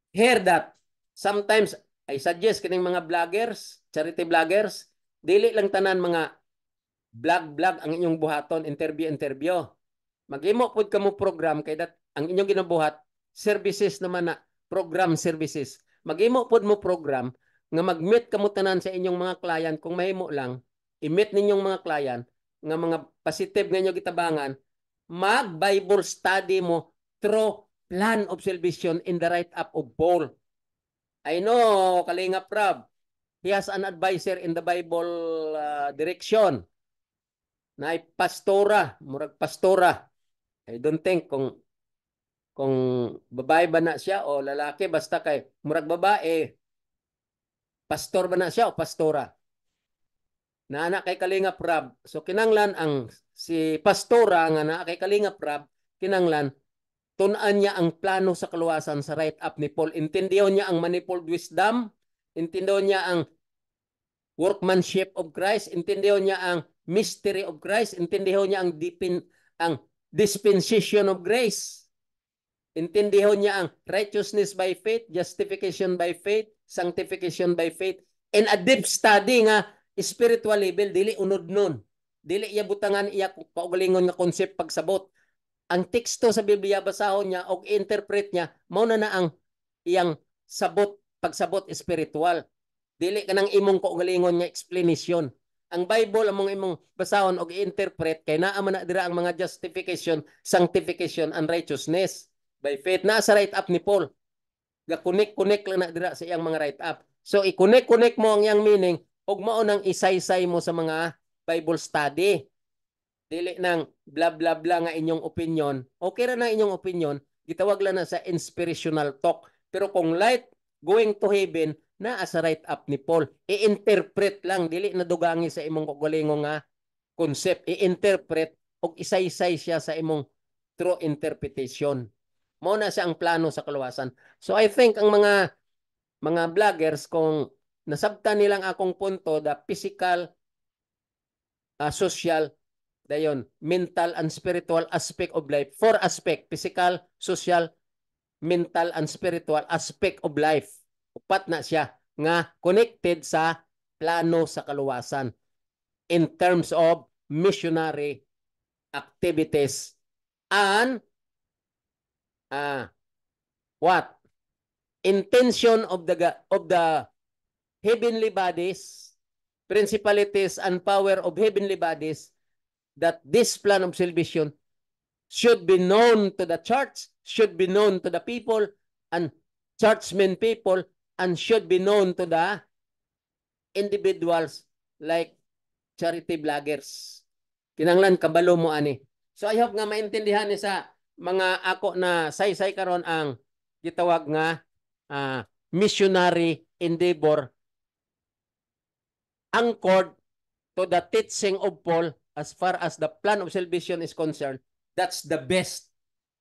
hear that. Sometimes, I suggest kining mga vloggers, charity vloggers, dili lang tanan mga vlog ang inyong buhaton, interview. Mag-imo pod kamo program kay that ang inyong ginabuhat, services naman na, program services. Mag-imo pod mo program nga mag-meet kamo tanan sa inyong mga client kung mahimo lang, i-meet ninyong mga client nga mga positive nga inyo gitabangan, mag-Bible study mo through plan of salvation in the right up of Paul. I know, Kalinga Prab, he has an advisor in the Bible direction na pastora, murag pastora. I don't think kung babae ba na siya o lalaki, basta kay murag babae, pastor ba na siya o pastora. Na anak kay Kalinga Prab. So kinanglan ang si pastora nga na kay Kalinga Prab, kinanglan tunan niya ang plano sa kaluwasan sa right up ni Paul. Intindihan niya ang manifold wisdom, intindihan niya ang workmanship of Christ, intindihan niya ang mystery of Christ, intindihan niya ang dispensation of grace. Intindihan niya ang righteousness by faith, justification by faith, sanctification by faith, and a deep study nga spiritual level, dili unod nun. Dili iya butangan iya paugalingon nga concept pagsabot. Ang teksto sa Biblia basahon niya o interpret niya, mao na ang iyang sabot, pagsabot spiritual. Dili ka nang imong kaugalingon nga explanation. Ang Bible among imong basahon o i-interpret kay naa man na dira ang mga justification, sanctification, and righteousness by faith na sa right up ni Paul. Ga-connect lang na dira sa iyang mga right up. So i-connect mo ang iyang meaning ug mao nang isaysay mo sa mga Bible study. Dili nang bla bla bla nga inyong opinion. Okay ra na inyong opinion, gitawag lang na sa inspirational talk. Pero kung light going to heaven na sa right up ni Paul, i-interpret lang, dili na dugangi sa imong kagalingon nga concept, i-interpret og isaysay siya sa imong true interpretation. Mao na siya ang plano sa kaluwasan. So I think ang mga vloggers kung nasabtan nilang akong punto, the physical, social, dayon, mental and spiritual aspect of life. Four aspect, physical, social, mental and spiritual aspect of life. Upat na siya nga connected sa plano sa kaluwasan in terms of missionary activities and what? Intention of the heavenly bodies, principalities and power of heavenly bodies, that this plan of salvation should be known to the church, should be known to the people and churchmen people, and should be known to the individuals like charity vloggers. Kinanglan kabalo mo ani. So I hope nga maintindihan ni sa mga ako na saysay karon ang gitawag nga missionary endeavor anchored to the teaching of Paul as far as the plan of salvation is concerned. That's the best.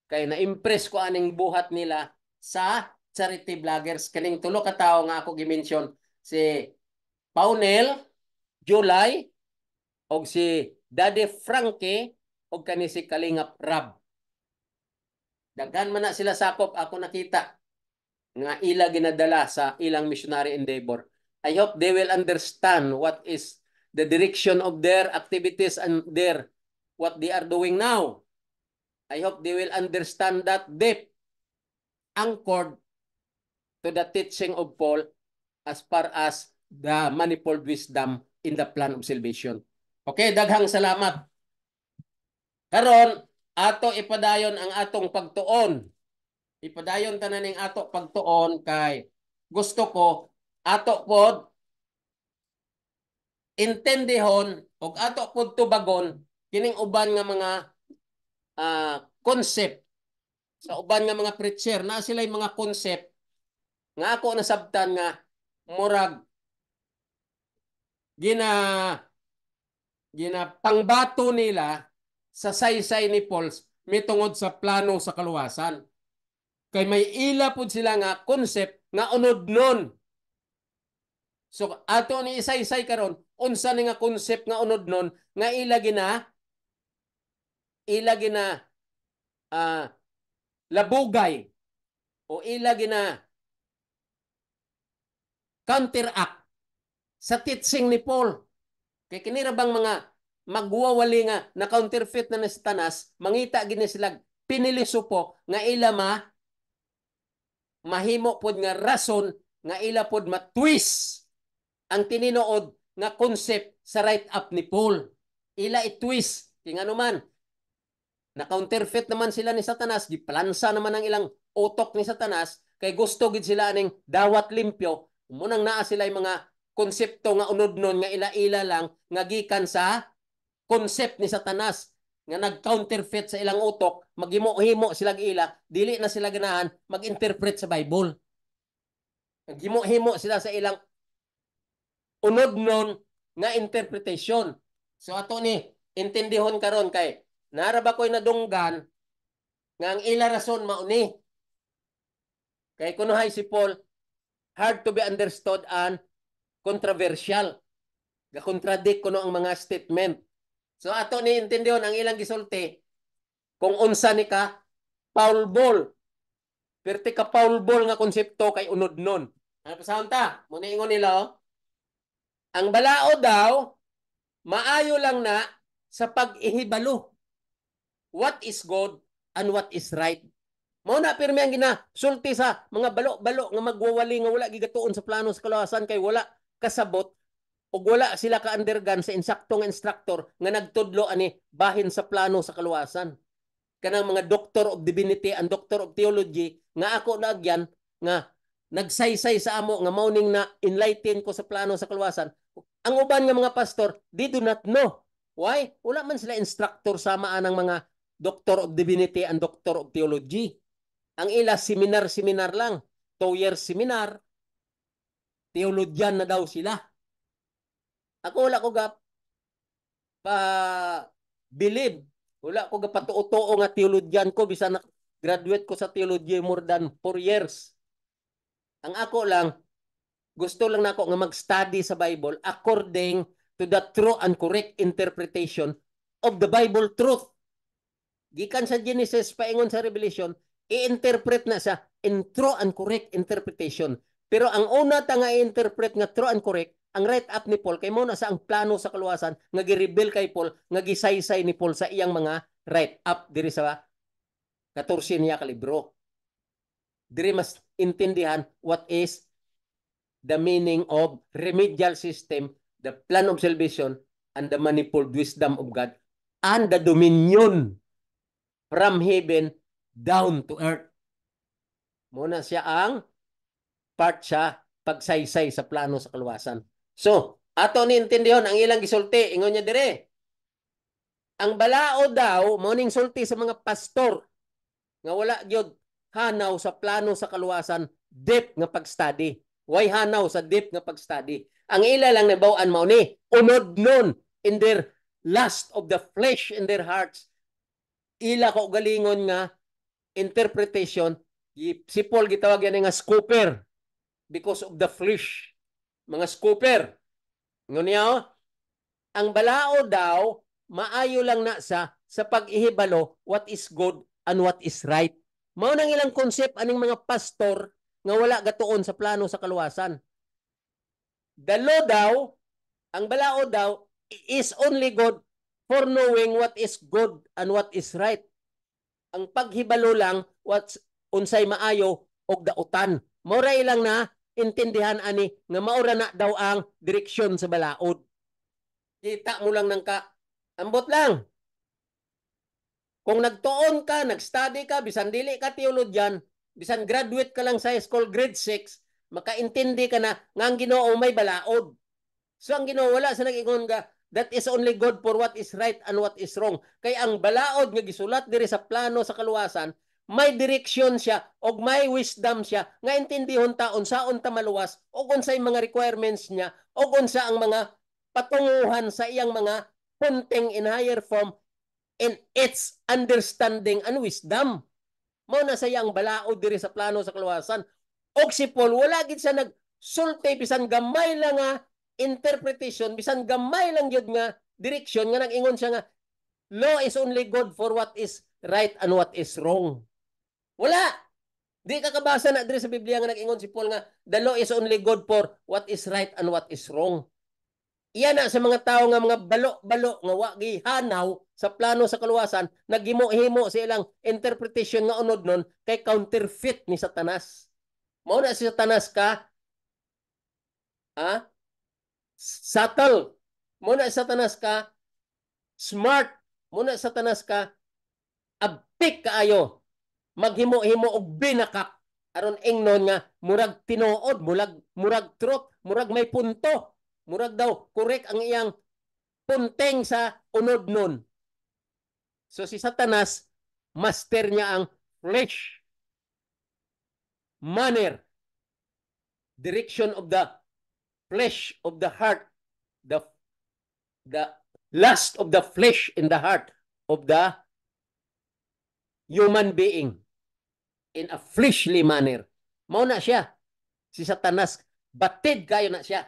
Kaya na-impress ko aning buhat nila sa charity vloggers. Kaning tulo ka tao nga ako gimension, si Paunel, July, og si Daddy Frankie, og kani si Kalingap Rab. Daghan man na sila sakop, ako nakita nga ila ginadala sa ilang missionary endeavor. I hope they will understand what is the direction of their activities and their what they are doing now. I hope they will understand that deep, anchored to the teaching of Paul as far as the manifold wisdom in the plan of salvation. Okay, daghang salamat. Karon ato ipadayon ang atong pagtuon. Ipadayon tanan ning ato pagtuon kay gusto ko ato pod intendihon og ato pod tubagon kining uban nga mga concept sa uban nga mga preacher na sila mga concept nga ako nasabtan nga murag gina pangbato nila sa saysay ni Paul mitungod sa plano sa kaluwasan. Kay may ila pud sila nga concept nga unod-non. So ato ni isaysay karon unsa ni nga concept nga unod-non nga ila gina labugay o ila gina counteract sa teaching ni Paul. Kay kinira bang mga magwawali nga na counterfeit na Satanas, mangita gini sila piniliso nga ila mahimo pod nga rason nga ila pod matwist ang tininood nga concept sa write up ni Paul. Ila i-twist kay ngano man na counterfeit naman sila ni Satanas, giplansa naman ang ilang utok ni Satanas kay gusto gid sila aning dawat limpyo. Munang naa sila yung mga konsepto nga unod-non nga ila-ila lang nga gikan sa concept ni Satanas nga nag-counterfeit sa ilang utok, maghimo-himo sila ila, dili na sila ganahan mag-interpret sa Bible. Naghimo-himo sila sa ilang unod-non nga interpretation. So ato ni intindihon karon kay nara ba ko'y nadunggan nga ang ila rason mauni. Kay kunuhay si Paul, hard to be understood and controversial. Ga-contradict kuno ang mga statement. So ato ni intindihon ang ilang gisulti kung unsa ni ka Paul Ball. Perti ka Paul Ball nga konsepto kay unod-non. Ano pa sa ta? Muna ingon nila ang balao daw maayo lang na sa pag-ihibalo. What is good and what is right. Mao na pirmi ang ginasulti sa mga balo-balo nga magwawali nga wala gigatuon sa plano sa kaluwasan kay wala kasabot ug wala sila ka-undergan sa insaktong instructor nga nagtudlo ani bahin sa plano sa kaluwasan. Kanang mga Doctor of Divinity and Doctor of Theology nga ako naagyan nga nagsaysay sa amo nga mauning na enlighten ko sa plano sa kaluwasan. Ang uban nga mga pastor, they do not know. Why? Wala man sila instructor sama anang mga Doctor of Divinity and Doctor of Theology. Ang ila seminar lang. 2 years seminar. Theologian na daw sila. Ako wala ko believe. Wala ko patuo-tuo nga theologian ko bisan na graduate ko sa theology more than 4 years. Ang ako lang gusto lang nako nga mag-study sa Bible according to the true and correct interpretation of the Bible truth. Gikan sa Genesis paingon sa Revelation, i-interpret na sa in true and correct interpretation. Pero ang una ta nga i-interpret nga true and correct, ang write up ni Paul kay mo na sa ang plano sa kaluwasan nga gi-reveal kay Paul, nga gisaysay ni Paul sa iyang mga write up diri sa 14 niya ka libro. Diri mas intindihan what is the meaning of remedial system, the plan of salvation, and the manifold wisdom of God, and the dominion from heaven down to earth. Muna siya ang part siya pagsaysay sa plano sa kaluwasan. So, ato ni intindihon ang ilang gisulti, ingon niya dire. Ang balao daw, morning sulti sa mga pastor, nga wala gyud hanaw sa plano sa kaluwasan, deep nga pag-study. Why hanaw sa deep nga pag-study? Ang ila lang nabaw-an mao ni, unod nun in their lust of the flesh in their hearts. Ila ko galingon nga interpretation, si Paul gitawag yan nga scooper because of the flesh. Mga scooper. Ngunyaw, ang balao daw, maayo lang na sa pag-ihibalo what is good and what is right. Mao nang ilang concept aning mga pastor nga wala gatuon sa plano sa kaluwasan. The law daw, ang balaod daw, is only good for knowing what is good and what is right. Ang paghibalo lang, what's unsay maayo og dautan. Mora ilang na intindihan ani nga maura na daw ang direksyon sa balaod. Kita mo lang ng ambot lang. Kung nagtuon ka, nagstudy ka, bisan dili ka teologyan, bisan graduate ka lang sa high school grade 6, makaintindi ka na nga ang Ginoo may balaod. So ang Ginoo wala sa nag-ingon nga that is only good for what is right and what is wrong. Kay ang balaod nga gisulat diri sa plano sa kaluwasan, may direksyon siya og may wisdom siya nga intindihon ta unsaon ta maluwas og unsay mga requirements niya og unsa ang mga patunguhan sa iyang mga punting in higher form in its understanding and wisdom. Mao na sa iyang balaod diri sa plano sa kaluwasan. Og si Paul wala gid siya nagsulti bisan gamay lang nga interpretation, bisan gamay lang yun nga direksyon nga nag-ingon siya nga law is only good for what is right and what is wrong. Wala. Di ka kabasa na diri sa Biblia nga nag-ingon si Paul nga the law is only good for what is right and what is wrong. Iyan na sa mga tao nga mga balo-balo nga wa gihanaw sa plano sa kaluwasan, naghimo-himo sa ilang interpretation nga unod nun kay counterfeit ni Satanas. Mao na si Satanas ka subtle. Muna Satanas ka smart. Muna Satanas ka abtik kaayo. Maghimo-himo og binakak aron ingnon nga murag tinuod, murag truth, murag may punto. Murag daw correct ang iyang punteng sa unod nun. So si Satanas master niya ang flesh, manner, direction of the flesh of the heart, the lust of the flesh in the heart of the human being in a fleshly manner. Mao na siya. Si Satanas, batid kayo na siya.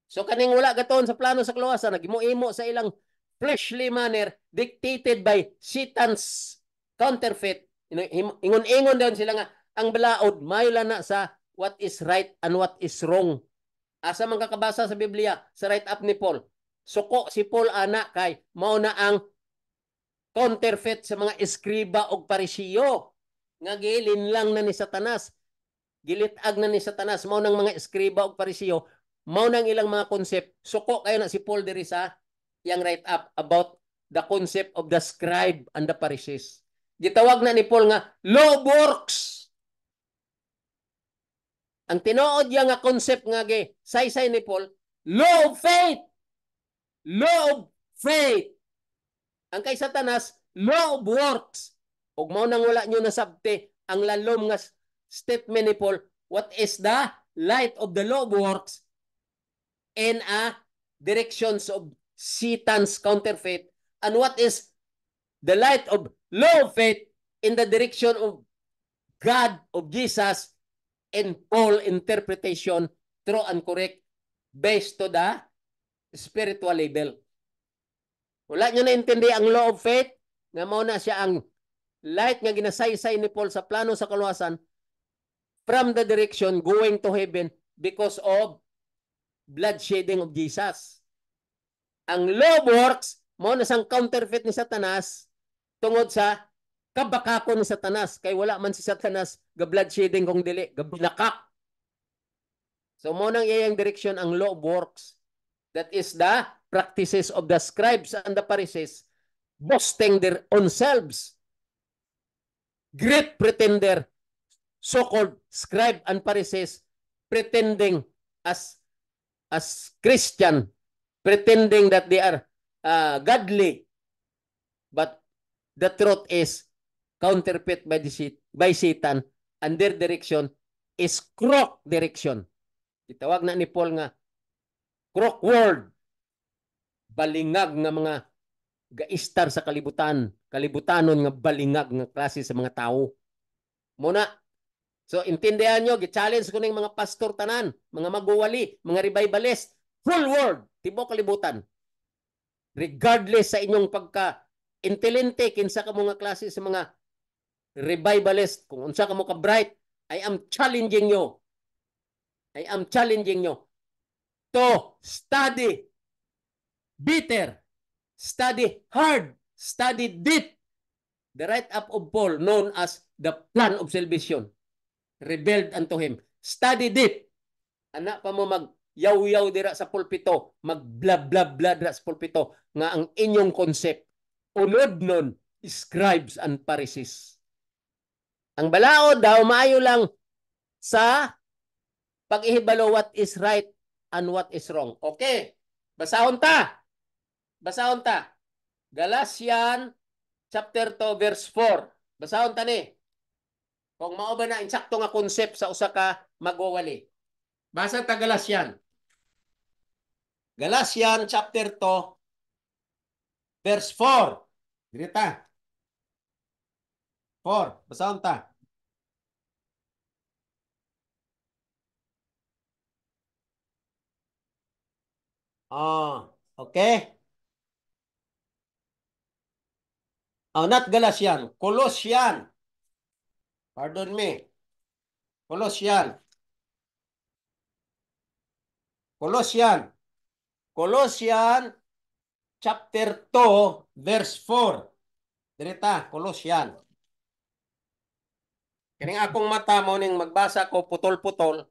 So kaning wala gaton sa plano sa kaluwasan, nagimo-imo sa ilang fleshly manner dictated by Satan's counterfeit. Ingon-ingon daw sila nga ang balaod mayo na sa what is right and what is wrong. Asa man kakabasa sa Biblia sa write up ni Paul. Suko si Paul ana kay mao na ang counterfeit sa mga eskriba og parisiyo nga gilin lang na ni Satanas. Gilitag na ni Satanas mao nang mga eskriba og parisiyo, mao nang ilang mga concept. Suko kayo na si Paul diri sa yang write up about the concept of the scribe and the Pharisees. Gitawag na ni Paul nga law of works. Ang tinuod yang nga concept nga saysay ni Paul, law of faith. Law of faith. Ang kay Satanas, law of works. Ug mao nang wala nyo nasabte ang lalom nga statement ni Paul, what is the light of the law of works in a directions of Satan's counterfeit, and what is the light of law of faith in the direction of God, of Jesus, and Paul interpretation, true and correct, based to the spiritual level. Wala nyo naintindi ang law of faith, nga mao na siya ang light nga ginasaysay ni Paul sa plano sa kaluwasan from the direction going to heaven because of blood shedding of Jesus. Ang law of works, mao na sang counterfeit ni Satanas tungod sa kabakakon ni Satanas. Kay wala man si Satanas ga blood shedding kung dili, ga binakak. So mao nang iyang direction ang law of works. That is the practices of the scribes and the Pharisees boasting their own selves. Great pretender, so-called scribe and Pharisees pretending as Christian, pretending that they are godly, but the truth is counterfeit by Satan, and their direction is crook direction. Itawag na ni Paul nga crook world, balingag nga mga gaistar sa kalibutanon nga balingag nga klase sa mga tao. Muna, so intindihan nyo, gi-challenge ko ng mga pastor tanan, mga maguwali, mga revivalist, full world, tibok kalibutan. Regardless sa inyong pagka-intelente, kinsa ka mga klase sa mga revivalist, kung unsa ka mo ka-bright, I am challenging you. I am challenging you. to study bitter, study hard, study deep the write-up of Paul known as the plan of salvation revealed unto him. Study deep. Anak pa mo yaw-yaw dira sa pulpito, mag-blah-blah-blah dira sa pulpito nga ang inyong concept unod nun scribes and Pharisees. Ang balaod daw maayo lang sa pag-ihibalo what is right and what is wrong. Okay. Basahon ta. Basahon ta. Galatian chapter 2 verse 4. Basahon ta ni. Kung mao ba na insakto nga concept sa usa ka magwawali. Basa ta Galatian. Galatian chapter 2 verse 4. Dirita. 4. Basahon ta. Okay. Not Galatian. Colossian. Pardon me. Colossian. Colossian. Colossian chapter 2 verse 4. Dirita, Colossian. Kining akong mata mo ning magbasa ko putol-putol.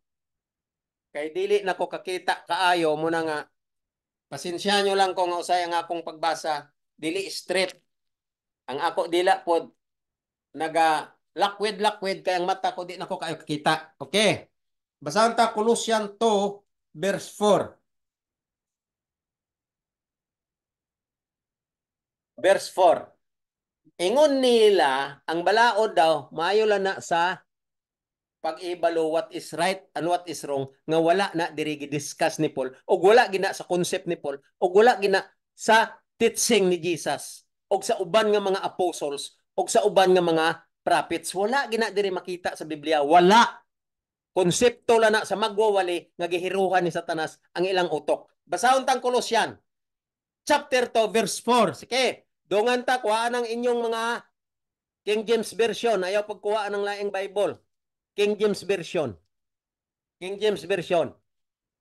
Kay dili na ko kakita kaayo mo na nga. Pasensya nyo lang kung usay ang akong pagbasa. Dili straight. Ang ako dila pod naga lakwid-lakwid kay ang mata ko di na ko kaayo kakita. Okay. Basahan ta Colossian 2 verse 4. Verse 4. Ingon nila, ang balaod daw, maayo lang na sa pag-ibalo what is right and what is wrong, nga wala na diri gi-discuss ni Paul, o wala gina sa concept ni Paul, o wala gina sa teaching ni Jesus, o sa uban nga mga apostles, o sa uban nga mga prophets. Wala gina diri makita sa Biblia. Wala. Konsepto lang na sa magwawali nga gihiruhan ni Satanas ang ilang utok. Basahon tang Colossian chapter 2 verse 4. Sige, dungan ta kuha ng inyong mga King James Version. Ayaw pagkuha ng laing Bible. King James Version. King James Version.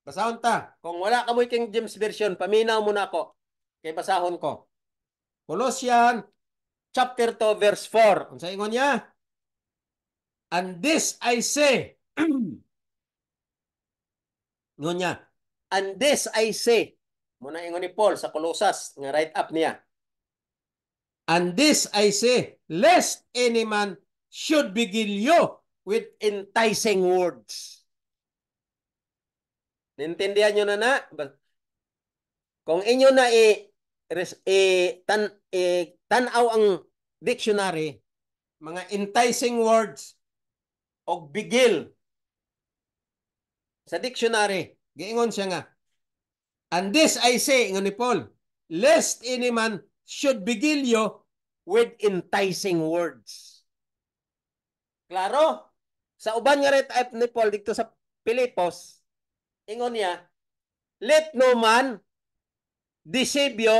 Basahon ta. Kung wala ka mo King James Version, paminaw mo na ako. Kay basahon ko. Colossians chapter 2 verse 4. Ang sa ingon niya? And this I say. Ingon niya. And this I say. Muna ingon ni Paul sa Colossus. Nga write up niya. And this I say, lest any man should beguile you with enticing words. Nintindihan nyo na na? Kung inyo na tanaw ang dictionary, mga enticing words o bigil sa dictionary, giingon siya nga. And this I say, ingon ni Paul, lest any man should beguile you with enticing words. Klaro? Sa uban nga ret ni Paul dito sa Pilipos, ingon niya, let no man deceive you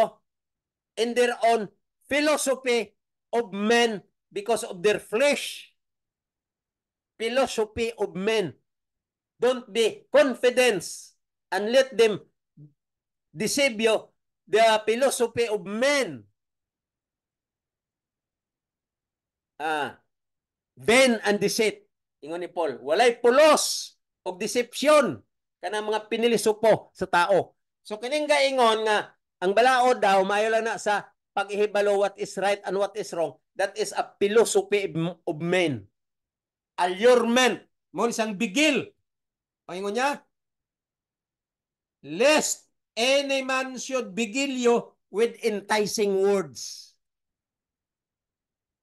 in their own philosophy of men because of their flesh. Philosophy of men. Don't be confident and let them deceive you the philosophy of men. Vain and deceit. Ingon ni Paul, walay pulos o deception kanang mga pinilisupo sa tao. So kining gaingon nga ang balaod daw maayo lang na sa pag-ihibalo what is right and what is wrong. That is a philosophy of men. Allurement. Mo isang bigil. Paingon niya, lest any man should beguile you with enticing words.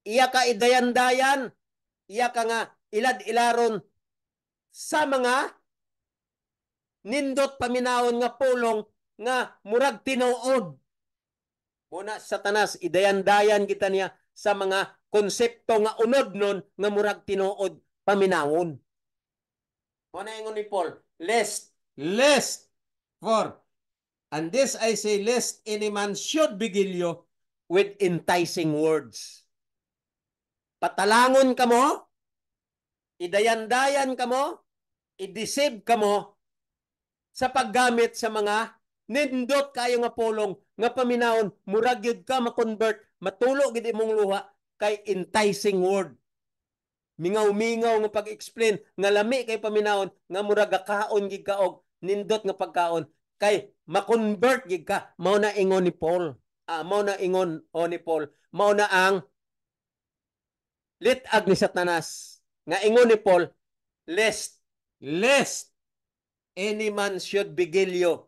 Iya ka idayan-dayan, iya ka nga ilad-ilaron sa mga nindot paminawon nga pulong nga murag tinuod. Muna Satanas, idayan-dayan kita niya sa mga konsepto nga unod nun nga murag tinuod paminawon. Muna ingon ni Paul, lest, for, and this I say, lest any man should beguile you with enticing words. Patalangon ka mo, idayan-dayan ka mo, i-deceive ka mo sa paggamit sa mga nindot kayo nga pulong nga paminawon murag gyud ka ma-convert matulo gid imong luha kay enticing word. Mingaw-mingaw nga pag-explain nga lami kay paminawon nga murag kaon gid ka og nindot nga pagkaon kay ma-convert gid ka. Mao na ingon ni Paul. Mao na ingon ni Paul. Mao na ang litag ni Satanas. Nga ingon ni Paul, lest any man should begilyo.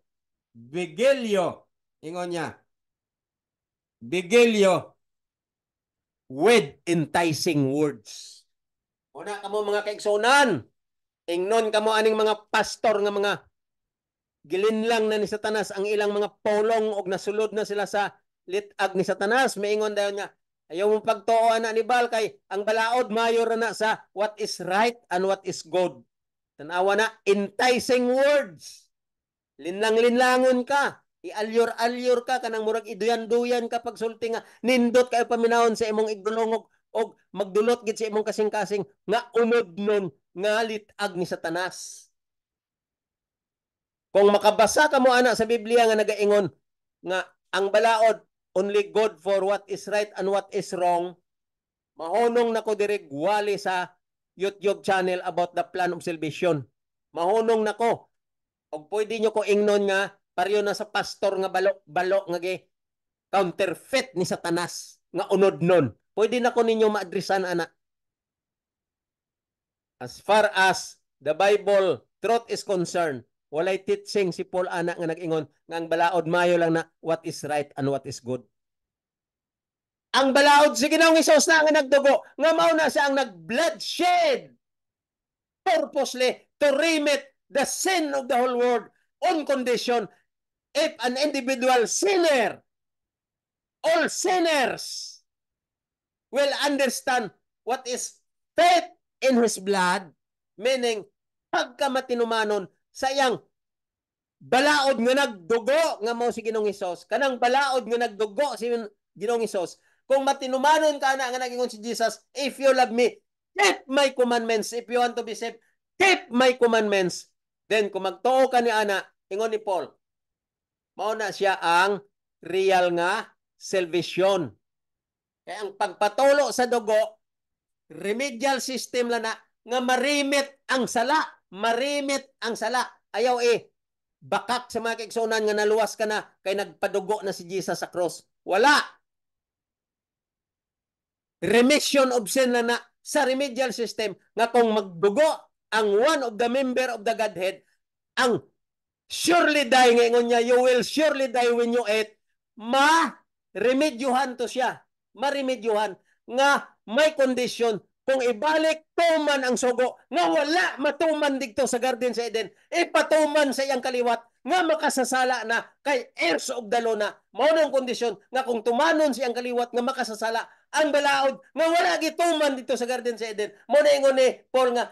Begilyo. Ingon niya. Begilyo with enticing words. Una kamo mga kaigsunan. Ingnon kamo aning mga pastor nga mga gilinlang na ni Satanas ang ilang mga polong og nasulod na sila sa litag ni Satanas. Maingon dayon niya, ayaw mong pagtuoan na ni Bal kay ang balaod mayor na sa what is right and what is good. Tanawa na, enticing words. Linlang-linlangon ka. Ialyur-alyur ka, kanang murag iduyan-duyan ka pagsulti nga, nindot kayo paminahon sa imong igdulongog o magdulot gid sa imong kasing-kasing nga unod nun nga litag ni Satanas. Kung makabasa ka mo ana sa Biblia nga nagaingon nga ang balaod only good for what is right and what is wrong, mahunong nako diri gwali sa YouTube channel about the plan of salvation. Mahunong nako. Og pwede nyo ko ingnon nga paryo na sa pastor nga balo nga gi counterfeit ni Satanas nga unod nun. Pwede na ko ninyo maadresan ana. As far as the Bible truth is concerned, walay teaching si Paul ana nga nag-ingon nga ang balaod mayo lang na what is right and what is good. Ang balaod si Ginoong Hesus na nga nagdugo nga mao na siya ang nag-bloodshed purposely to remit the sin of the whole world on condition if an individual sinner, all sinners will understand what is faith in His blood, meaning pagka matinumanon sa iyang balaod nga nagdugo nga mao si Ginoong Hesus, kanang balaod nga nagdugo si Ginoong Hesus, kung matinumanon ka na nga nagingon si Jesus, if you love me, keep my commandments. If you want to be saved, keep my commandments. Then kung magtuo ka ni ana, ingon ni Paul, mao na siya ang real nga salvation. Kaya ang pagpatulo sa dugo, remedial system lang na nga marimit ang sala. Marimit ang sala. Ayaw bakak sa mga kaigsunan nga naluwas ka na kay nagpadugo na si Jesus sa cross. Wala. Remission of sin lang na sa remedial system nga kung magdugo ang one of the member of the Godhead, ang surely die, nga ingon niya, you will surely die when you eat, ma-remedyohan to siya. Ma-remedyohan nga may condition kung ibalik tuman ang sugo nga wala matuman dito sa Garden sa Eden, ipatuman sa iyang kaliwat nga makasasala na kay heirs of the law na. Mao nang kondisyon nga kung tumanon siyang kaliwat nga makasasala ang balaod nga wala gituman dito sa Garden sa Eden. Mao na ingon ni Paul nga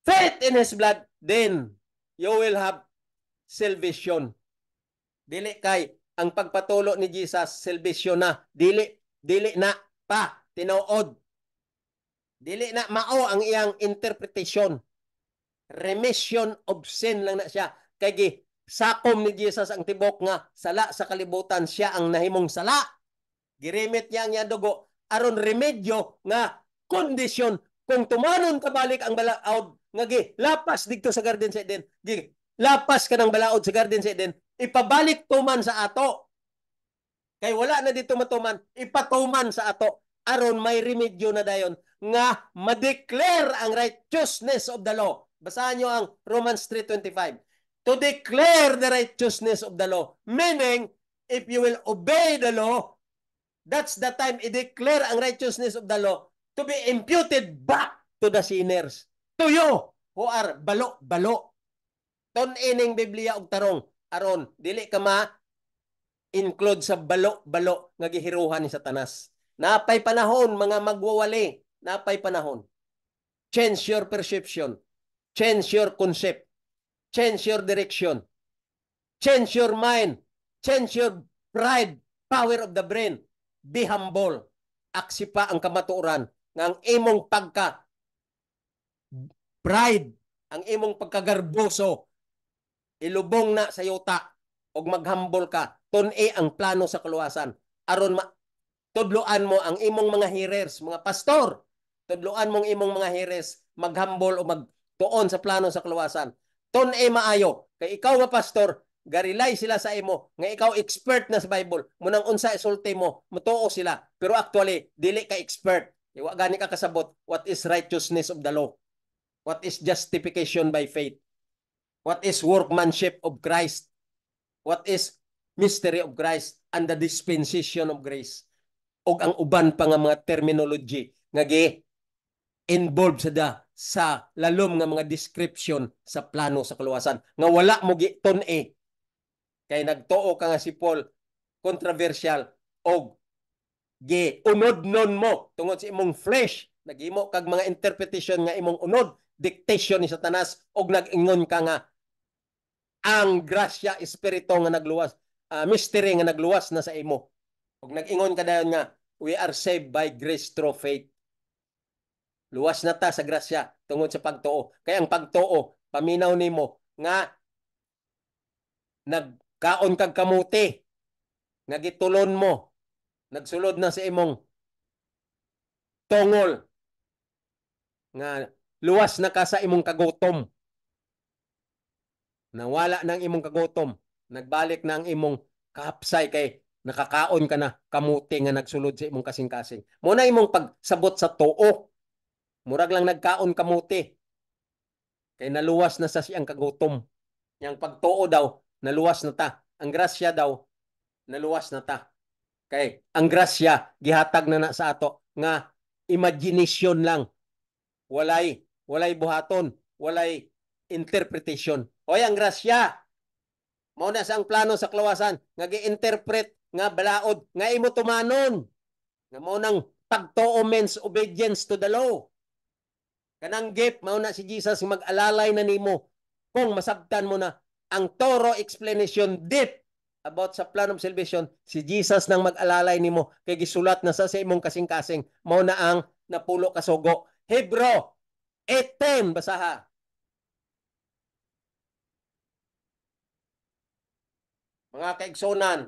faith in His blood, then you will have salvation. Dili kay ang pagpatulo ni Jesus salvation na, dili na pa tinuod. Dili na mao ang iyang interpretation. Remission of sin lang na siya. Kay sakom ni Jesus ang tibok nga sala sa kalibutan, siya ang nahimong sala. Girimit niya ang iyang dugo aron remedyo nga kondisyon kung tumanon kabalik ang balaod nga lapas dito sa Garden sa Eden. Lapas ka ng balaod sa Garden sa Eden, ipabalik tuman sa ato. Kay wala na dito matuman, ipatuman sa ato aron may remedyo na dayon nga ma-declare ang righteousness of the law. Basahan nyo ang Romans 3:25. To declare the righteousness of the law. Meaning, if you will obey the law, that's the time i-declare ang righteousness of the law to be imputed back to the sinners. To you who are balo-balo. Ton-ining Biblia og tarong. Aron, dili ka ma-include sa balo-balo nga gihiruhan ni Satanas. Napay panahon, mga magwawali. Napay panahon. Change your perception. Change your concept. Change your direction. Change your mind. Change your pride. Power of the brain. Be humble. Aksipa ang kamatuoran nga ang imong pride, ang imong pagkagarboso, ilubong na sa yuta og maghambol ka, tun-i ang plano sa kaluwasan aron tudloan mo ang imong mga hearers, mga pastor. Tudloan mong imong mga hearers maghambol o magtuon sa plano sa kaluwasan. Tun-i maayo kay ikaw nga pastor, garilay sila sa imo nga ikaw expert na sa Bible. Munang unsa isulti mo, mutuo sila. Pero actually, dili ka expert. Iwa gani ka kasabot what is righteousness of the law. What is justification by faith? What is workmanship of Christ? What is mystery of Christ and the dispensation of grace? O ang uban pa nga mga terminology nga involved sa lalom nga mga description sa plano sa kaluwasan nga wala mo gitun-i kay nagtuo ka nga si Paul controversial og unod-non mo tungod sa imong flesh, nagimo kag mga interpretation nga imong unod, dictation ni Satanas og nag-ingon ka nga ang grasya espiritu nga nagluwas, mystery nga nagluwas na sa imo. Og nag-ingon ka dayon nga we are saved by grace through faith. Luwas na ta sa grasya tungod sa pagtuo. Kaya ang pagtuo, paminaw nimo nga nagkaon kag kamuti, nga gitulon mo, nagsulod na sa imong tungol, nga luwas na ka sa imong kagutom. Nawala na ang imong kagutom. Nagbalik na ang imong kahapsay kay nakakaon ka na kamuti nga nagsulod sa imong kasing-kasing. Muna imong pagsabot sa tuo. Murag lang nagkaon kamuti. Kay naluwas na sa siyang kagutom. Yang pagtuo daw, naluwas na ta. Ang grasya daw, naluwas na ta. Kay ang grasya, gihatag na na sa ato nga imagination lang. Walay buhaton, walay interpretation. Hoy, ang grasya, mao na sa ang plano sa kaluwasan, nga gi-interpret, nga balaod, nga imo tumanon. Nga mao nang pagtuo means obedience to the law. Kanang gift, mao na si Jesus mag-alalay na nimo kung masabtan mo na ang thorough explanation deep about sa plan of salvation, si Jesus nang mag-alalay nimo kay gisulat na sa imong kasing-kasing. Mao na ang napulo ka sugo. Hebro 8:10 basaha. Mga kaigsonan,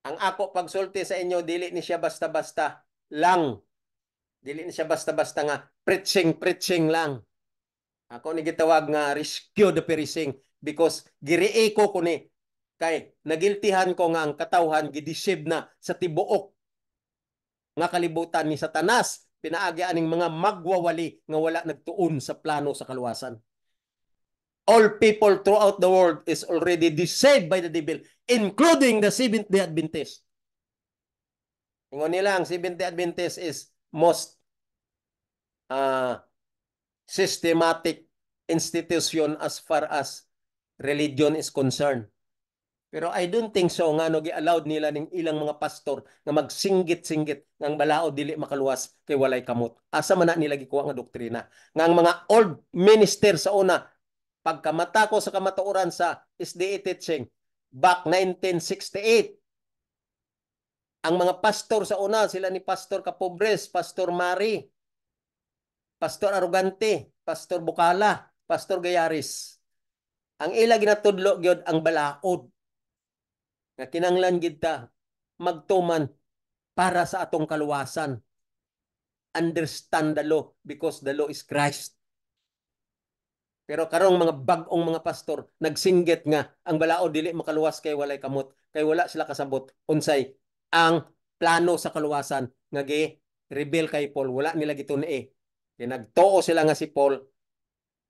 ang ako pagsulti sa inyo dili ni siya basta-basta lang. Dili ni siya basta-basta nga preaching lang. Ako ni gitawag nga rescue the perishing because girii ko ni kay nagiltihan ko nga ang katawhan gidisib na sa tibuok nga kalibutan ni Satanas, pinaagi aning mga magwawali nga wala nagtuon sa plano sa kaluwasan. All people throughout the world is already deceived by the devil, including the Seventh-day Adventist. Ingon nila ang Seventh-day Adventist is most systematic institution as far as religion is concerned. Pero I don't think so nga no gi-allowed nila ning ilang mga pastor nga magsinggit-singgit ng balao dili makaluwas kay walay kamot. Asa man na nila gikuha nga doktrina. Nga ang mga old minister sa una pagkamata ko sa kamatuoran sa SDA teaching back 1968, ang mga pastor sa una sila ni Pastor Capobres, Pastor Mari, Pastor Arugante, Pastor Bukala, Pastor Gayaris. Ang ila ginatudlo gyud ang balaod nga kinanglan gid ta magtuman para sa atong kaluwasan. Understand the law because the law is Christ. Pero karong mga bag-ong mga pastor nagsinggit nga ang balaod dili makaluwas kay walay kamot, kay wala sila kasabot unsay ang plano sa kaluwasan nga gi-reveal kay Paul, wala nila gitun-i. Kay nagtuo sila nga si Paul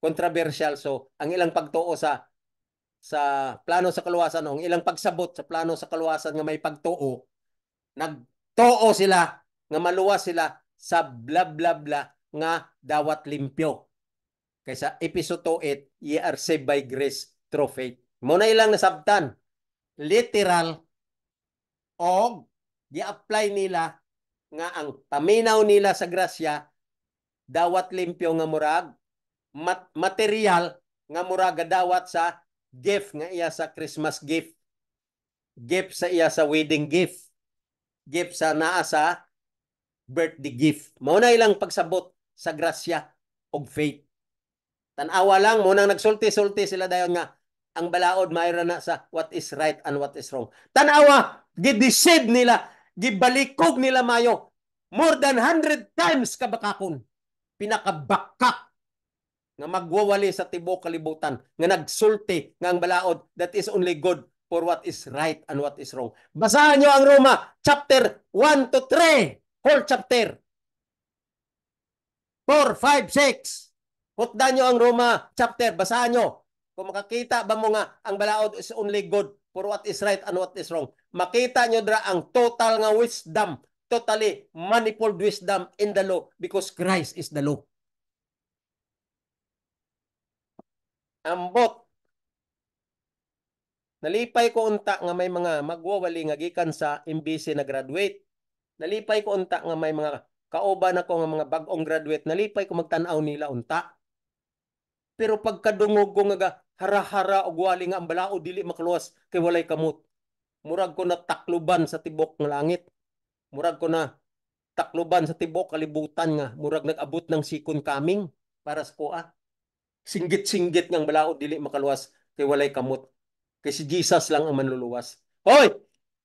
controversial, so ang ilang pagtuo sa plano sa kaluwasan, ang ilang pagsabot sa plano sa kaluwasan nga may pagtuo, nagtuo sila nga maluwas sila sa bla bla bla nga dawat limpyo. Kaysa episode 8, ye are saved by grace through faith. Muna ilang nasabtan. Literal o gi-apply nila nga ang paminaw nila sa grasya dawat limpyo nga murag material nga murag dawat sa gift nga iya sa Christmas gift. Gift sa iya sa wedding gift. Gift sa naa sa birthday gift. Mao na ilang pagsabot sa grasya og faith. Tanawa lang, munang nagsulti-sulti sila dayon nga ang balaod mayroon na sa what is right and what is wrong. Tanawa, gidecide nila, gibalikog nila mayo. More than 100 times kabakakon. Pinakabakak nga magwawali sa tibok kalibutan, nga nagsulti nga ang balaod that is only good for what is right and what is wrong. Basahan nyo ang Roma chapter 1 to 3, whole chapter 4, 5, 6. Putdan nyo ang Roma chapter, basahan nyo. Kung makakita ba mo nga ang balaod is only good for what is right and what is wrong. Makita nyo dra ang total nga wisdom, totally manifold wisdom in the law because Christ is the law. Ambot. Nalipay ko unta nga may mga magwawali nga gikan sa MBC na graduate. Nalipay ko unta nga may mga kauban ako nga mga bag-ong graduate. Nalipay ko magtanaw nila unta. Pero pagkadungog ko nga hara-hara og wali nga ang balao dili makaluwas kay walay kamot. Murag ko na takluban sa tibok ng langit. Murag ko na takluban sa tibok kalibutan nga. Murag nag-abot ng second coming para sa kuha. Singgit-singgit ng balao dili makaluwas kay walay kamot. Kay si Jesus lang ang manluluwas. Hoy!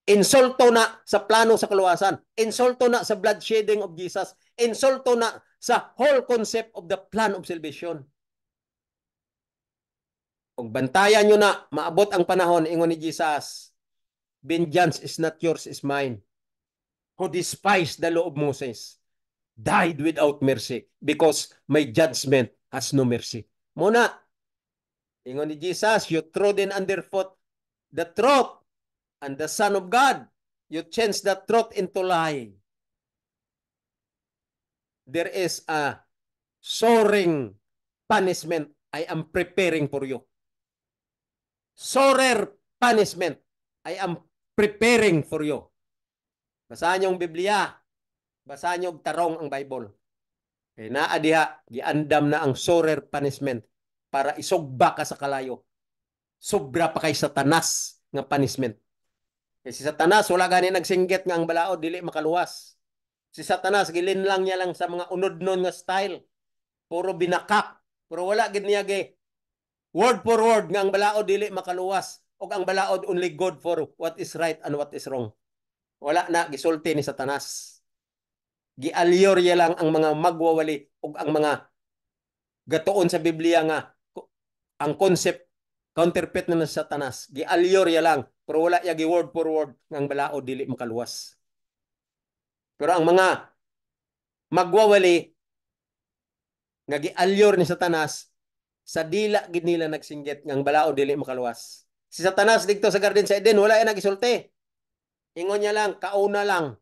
Insulto na sa plano sa kaluwasan. Insulto na sa bloodshedding of Jesus. Insulto na sa whole concept of the plan of salvation. Kung bantayan nyo na, maabot ang panahon, ingon ni Jesus, vengeance is not yours, is mine. Who despised the law of Moses died without mercy because my judgment has no mercy. Muna, ingon ni Jesus, you trodden underfoot the truth and the Son of God. You change the truth into lie. There is a soaring punishment I am preparing for you. Soarer punishment I am preparing for you. Basahan yung Biblia. Basahan yung tarong ang Bible. Kaya naadiha, giandam na ang soarer punishment para isugba ka sa kalayo. Sobra pa kay Satanas nga punishment. Kasi si Satanas, wala gani nagsinggit nga ang balaod, dili makaluwas. Si Satanas, gilinlang niya lang sa mga unod-non nga style. Puro binakak. Pero wala gid niya word for word nga ang balaod dili makaluwas o ang balaod only good for what is right and what is wrong. Wala na gisulti ni Satanas. Gialyor ya lang ang mga magwawali o ang mga gatuon sa Biblia nga ang concept counterfeit na ng Satanas. Gialyor ya lang pero wala ya gi word for word nga ang balaod dili makaluwas. Pero ang mga magwawali nga gialyor ni Satanas sa dila gid nila nagsinggit nga ang balaod dili makaluwas. Si Satanas dito sa Garden sa Eden wala ya nagisulti. Ingon niya lang kauna lang.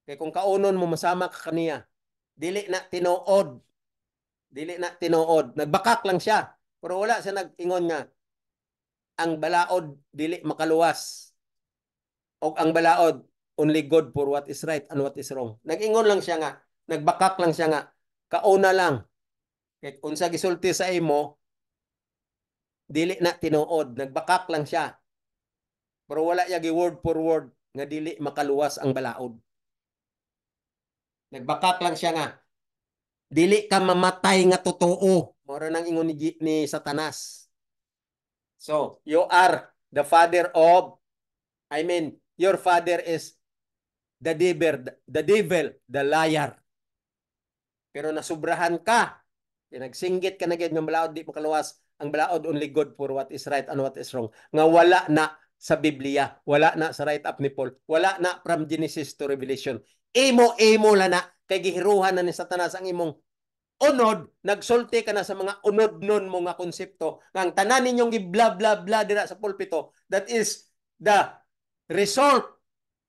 Kay kung kaunon mo masama ka kaniya, dili na tinuod. Dili na tinuod. Nagbakak lang siya. Pero wala siya nag-ingon nga ang balaod dili makaluwas. O ang balaod only good for what is right and what is wrong. Nag-ingon lang siya nga, nagbakak lang siya nga, kauna lang. Kaya unsa gisulti sa imo, dili na tinuod. Nagbakak lang siya. Pero wala yagi word for word nga dili makaluwas ang balaod. Nagbakak lang siya nga, dili ka mamatay nga totoo. Moro nang ingon ni Satanas. So, you are the father of, your father is the devil, the liar. Pero nasubrahan ka. Nagsinggit ka na gid ng balaod di makaluwas. Ang balaod only good for what is right and what is wrong. Nga wala na sa Biblia, wala na sa write-up ni Paul, wala na from Genesis to Revelation. Imo la na kay gihiruhan na ni Satanas ang imong unod, nagsulti ka na sa mga unod-non mo nga konsepto. Nga ang tanan ninyong gi-bla-bla-bla dira sa pulpito, that is the result,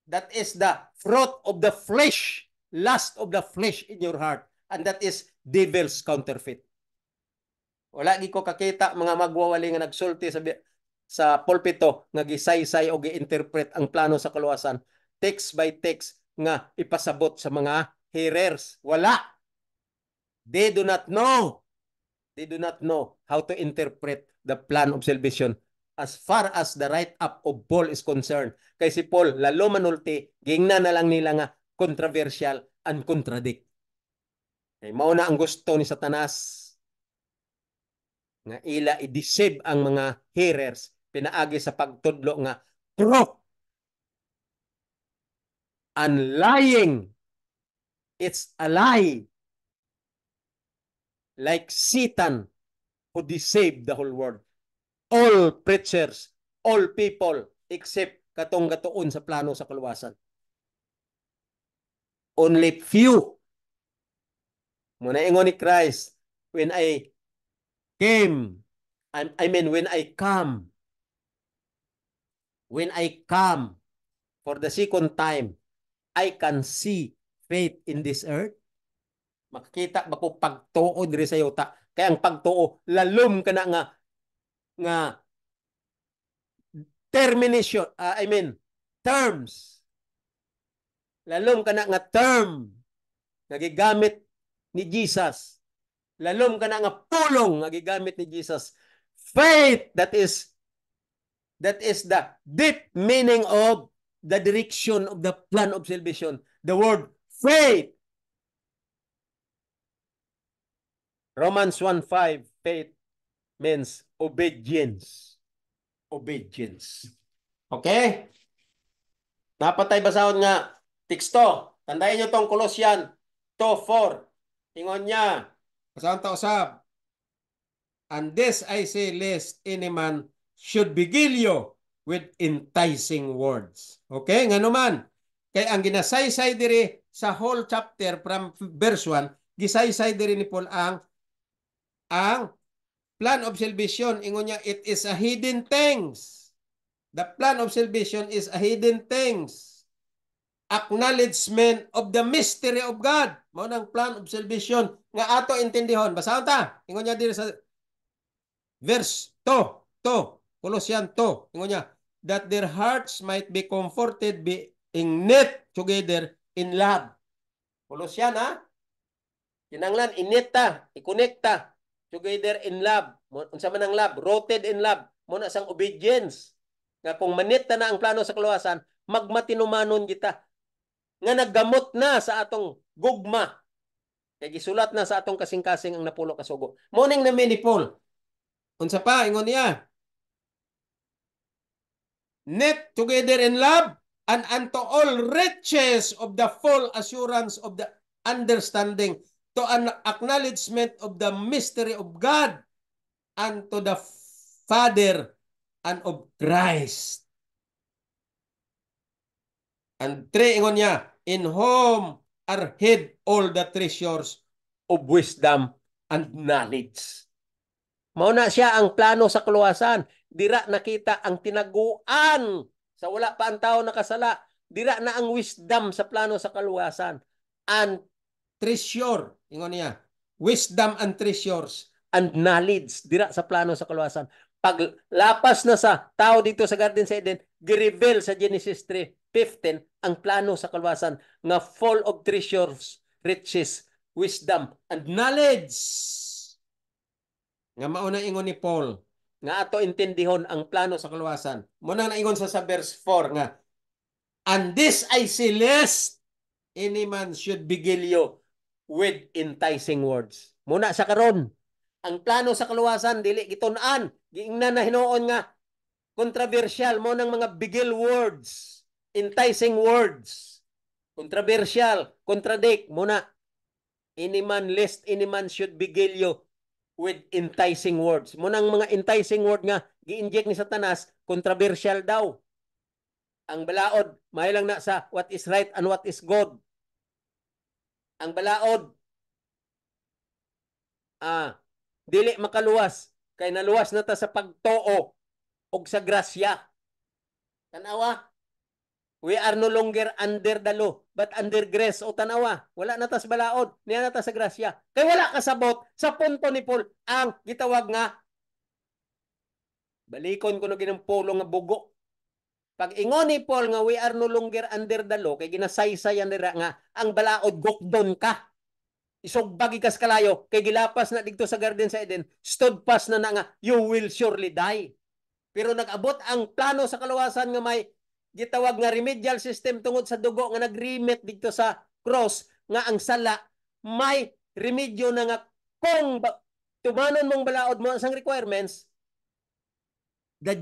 that is the fruit of the flesh, lust of the flesh in your heart. And that is devil's counterfeit. Wala gi ko kakita mga magwawali nga nagsulti sa pulpito nga gisaysay o gi-interpret ang plano sa kaluwasan text by text nga ipasabot sa mga hearers. Wala. They do not know. They do not know how to interpret the plan of salvation as far as the write-up of Paul is concerned. Kay si Paul, lalo manulti, gingna na lang nila nga controversial and contradict. Kay mao na ang gusto ni Satanas. nga ila i-deceive ang mga hearers pinaagi sa pagtudlo nga truth and lying. It's a lie. Like Satan who deceived the whole world. All preachers, all people, except katong gatuon sa plano sa kaluwasan. Only few. Muna ingon ni Christ, when I came, when I come for the second time, I can see faith in this earth. Makikita ba po pagtuo diri sa yuta? Kaya ang pagtuo, lalom ka na nga termination, terms. Lalom ka na nga term nga gigamit ni Jesus. Lalom ka na nga pulong nga gigamit ni Jesus. Faith, that is the deep meaning of the direction of the plan of salvation. The word faith. Romans 1:5, faith means obedience. Obedience. Okay? Napatay basahon nga teksto. Tandaan nyo tong Colossians 2:4. Ingon niya. Basahon ta usab. And this I say, lest any man should beguile you with enticing words. Okay? Nga naman. Kaya ang ginasaysay diri sa whole chapter from verse 1, gisaysay diri ni Paul ang plan of salvation. Ingon niya, it is a hidden things. The plan of salvation is a hidden things. Acknowledgement of the mystery of God. Mao nang plan of salvation nga ato intindihon. Basahon ta. Ingon niya diri sa verse 2, Colossians 2. Ingon niya, that their hearts might be comforted, being knit together in love. Colossians, ha? Kinanglan, inita, ikonekta together in love. Unsa man ang love? Rooted in love. Muna sang obedience. Nga kung manita na ang plano sa kaluwasan, magmatinumanon kita. Nga naggamot na sa atong gugma. Kaya gisulat na sa atong kasing-kasing ang napulo kasugo. Morning na ni Paul. Unsa pa, ingon niya. Knit together in love, and unto all riches of the full assurance of the understanding, to an acknowledgement of the mystery of God, and to the Father and of Christ. And 3, ingon niya, in whom are hid all the treasures of wisdom and knowledge. Mauna siya ang plano sa kaluwasan. Dira nakita ang tinaguan sa wala pa ang tao nakasala. Dira na ang wisdom sa plano sa kaluwasan. And treasure, ingon niya, wisdom and treasures and knowledge dira sa plano sa kaluwasan. Paglapas na sa tao dito sa Garden sa Eden, gi-reveal sa Genesis 3:15 ang plano sa kaluwasan nga full of treasures, riches, wisdom and knowledge. Nga mauna ingon ni Paul nga ato intindihon ang plano sa kaluwasan. Muna na ingon sa verse 4 nga, and this I say, lest any man should beguile you with enticing words. Muna sa karon, ang plano sa kaluwasan dili gitun-an, giingnan na hinuon nga controversial mo ng mga bigil words, enticing words. Controversial, contradict muna. Lest any man should beguile you with enticing words. Munang mga enticing word nga gi-inject ni Satanas, controversial daw. Ang balaod, may lang na sa what is right and what is good. Ang balaod, dili makaluwas, kay naluwas na ta sa pagtuo og sa grasya. Tanawa, we are no longer under the law, but under grace. O tanawa, wala na ta sa balaod, niya na ta sa grasya. Kay wala kasabot sa punto ni Paul ang gitawag nga, balikon ko no ginampulo nga bugo. Pag ingon ni Paul nga we are no longer under the law, kay ginasaysayan nila nga ang balaod gokdon ka. Isugbagi kas kalayo, kay gilapas na dito sa Garden sa Eden, stood fast na nga, you will surely die. Pero nag-abot ang plano sa kaluwasan nga may gitawag nga remedial system tungod sa dugo nga nag-remit dito sa cross nga ang sala may remedyo na nga kung tumanon mong balaod mo ang requirements, the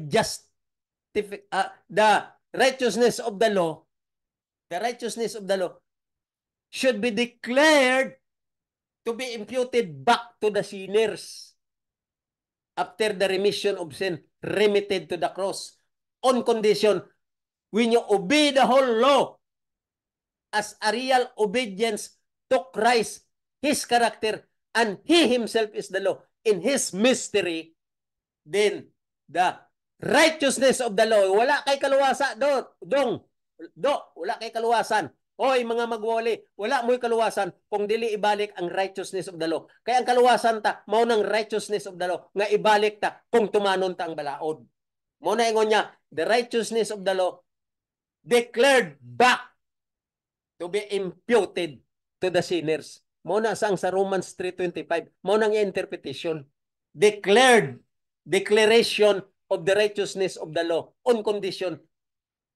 the righteousness of the law, the righteousness of the law should be declared to be imputed back to the sinners after the remission of sin remitted to the cross, on condition when you obey the whole law as a real obedience to Christ, His character, and He Himself is the law in His mystery, then the righteousness of the law, wala kay kaluwasa wala kay kaluwasan. Hoy mga magwali, wala mo'y kaluwasan kung dili ibalik ang righteousness of the law. Kaya ang kaluwasan ta, mao nang righteousness of the law nga ibalik ta kung tumanon ta ang balaod. Mao na ingon niya, the righteousness of the law declared back to be imputed to the sinners. Mao na sang sa Romans 3:25, mao nang interpretation. Declaration of the righteousness of the law on condition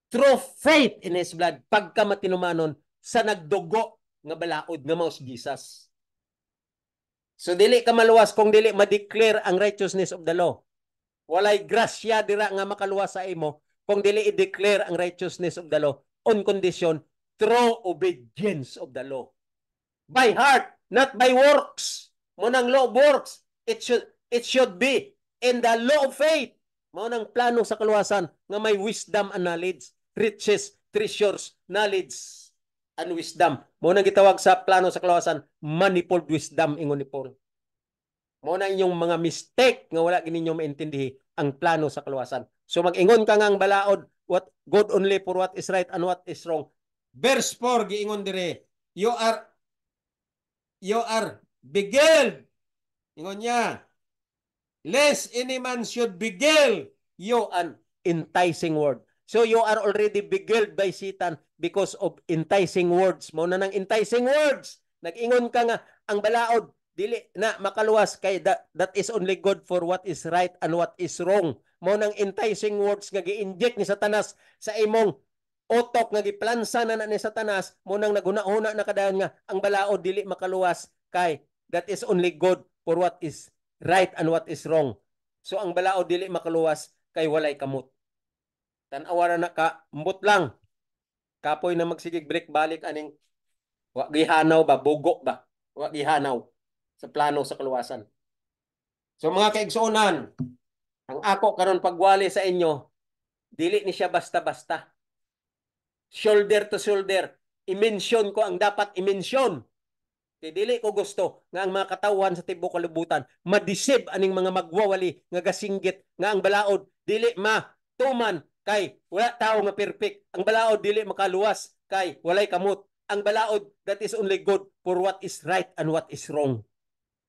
through faith in His blood, pagka matinumanon sa nagdugo nga balaod nga mao si Jesus. So dili ka maluwas kung dili ma-declare ang righteousness of the law. Walay grasya dira nga makaluwas sa imo kung dili i-declare ang righteousness of the law on condition through obedience of the law. By heart, not by works. Mo nang law of works, it should be in the law of faith. Mo nang plano sa kaluwasan nga may wisdom and knowledge, riches, treasures, knowledge, and wisdom. Mo nang gitawag sa plano sa kaluwasan, manifold wisdom ingon ni Paul. Mo na inyong mga mistake nga wala gininyo maintindihi ang plano sa kaluwasan. So mag-ingon ka nga ang balaod, what good only for what is right and what is wrong. Verse 4 giingon dire, you are beguiled. Ingon niya, lest any man should beguile you an enticing word. So you are already beguiled by Satan because of enticing words. Mo na ng enticing words. Nag-ingon ka nga ang balaod dili na makaluwas kay that is only good for what is right and what is wrong. Mo nang enticing words nga gi-inject ni Satanas sa imong utok nga giplansa na ni Satanas, mo nang naghuna-huna na kadayon nga ang balaod dili makaluwas kay that is only good for what is right and what is wrong. So ang balaod dili makaluwas kay walay kamot. Tan-awa na ka mbot lang. Kapoy na magsigig break balik aning wa gihanaw ba bugo ba? Wa gihanaw sa plano sa kaluwasan. So mga kaigsuonan, ang ako karon pagwali sa inyo, dili ni siya basta-basta. Shoulder to shoulder, i-mention ko ang dapat i-mention. Kaya dili ko gusto nga ang mga katawan sa tibok kalibutan madisib aning mga magwawali nga gasinggit nga ang balaod dili matuman kay wala tao nga perfect. Ang balaod dili makaluwas kay walay kamot. Ang balaod that is only good for what is right and what is wrong.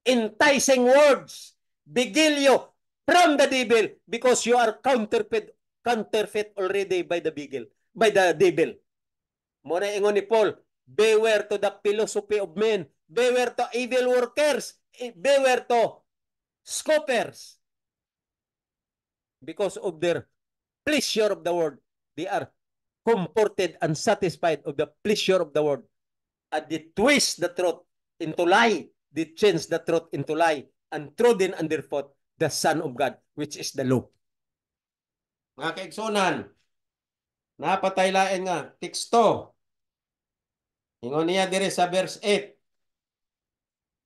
Enticing words, bigilyo from the devil because you are counterfeit already by the devil. Muna ingon ni Paul, beware to the philosophy of men, beware to evil workers, beware to scoffers. Because of their pleasure of the world, they are comforted and satisfied of the pleasure of the world. And they twist the truth into lie, they change the truth into lie, and trodden underfoot the Son of God, which is the law. Mga kaigsunan, napatay lain nga, teksto. Ingon niya dire sa verse 8.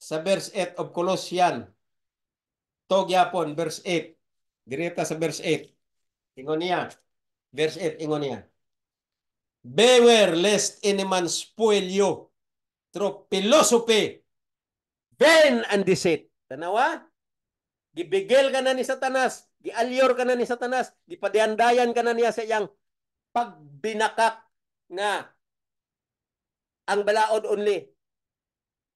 Sa verse 8 of Colossians. To gyapon, verse 8. Direta sa verse 8. Ingon niya. Verse 8, ingon niya. Beware lest any man spoil you through philosophy, vain and deceit. Tanawa? Gibigil ka na ni Satanas, gialyor ka na ni Satanas, gipadiandayan ka na niya sa iyang pagbinakak nga ang balaod only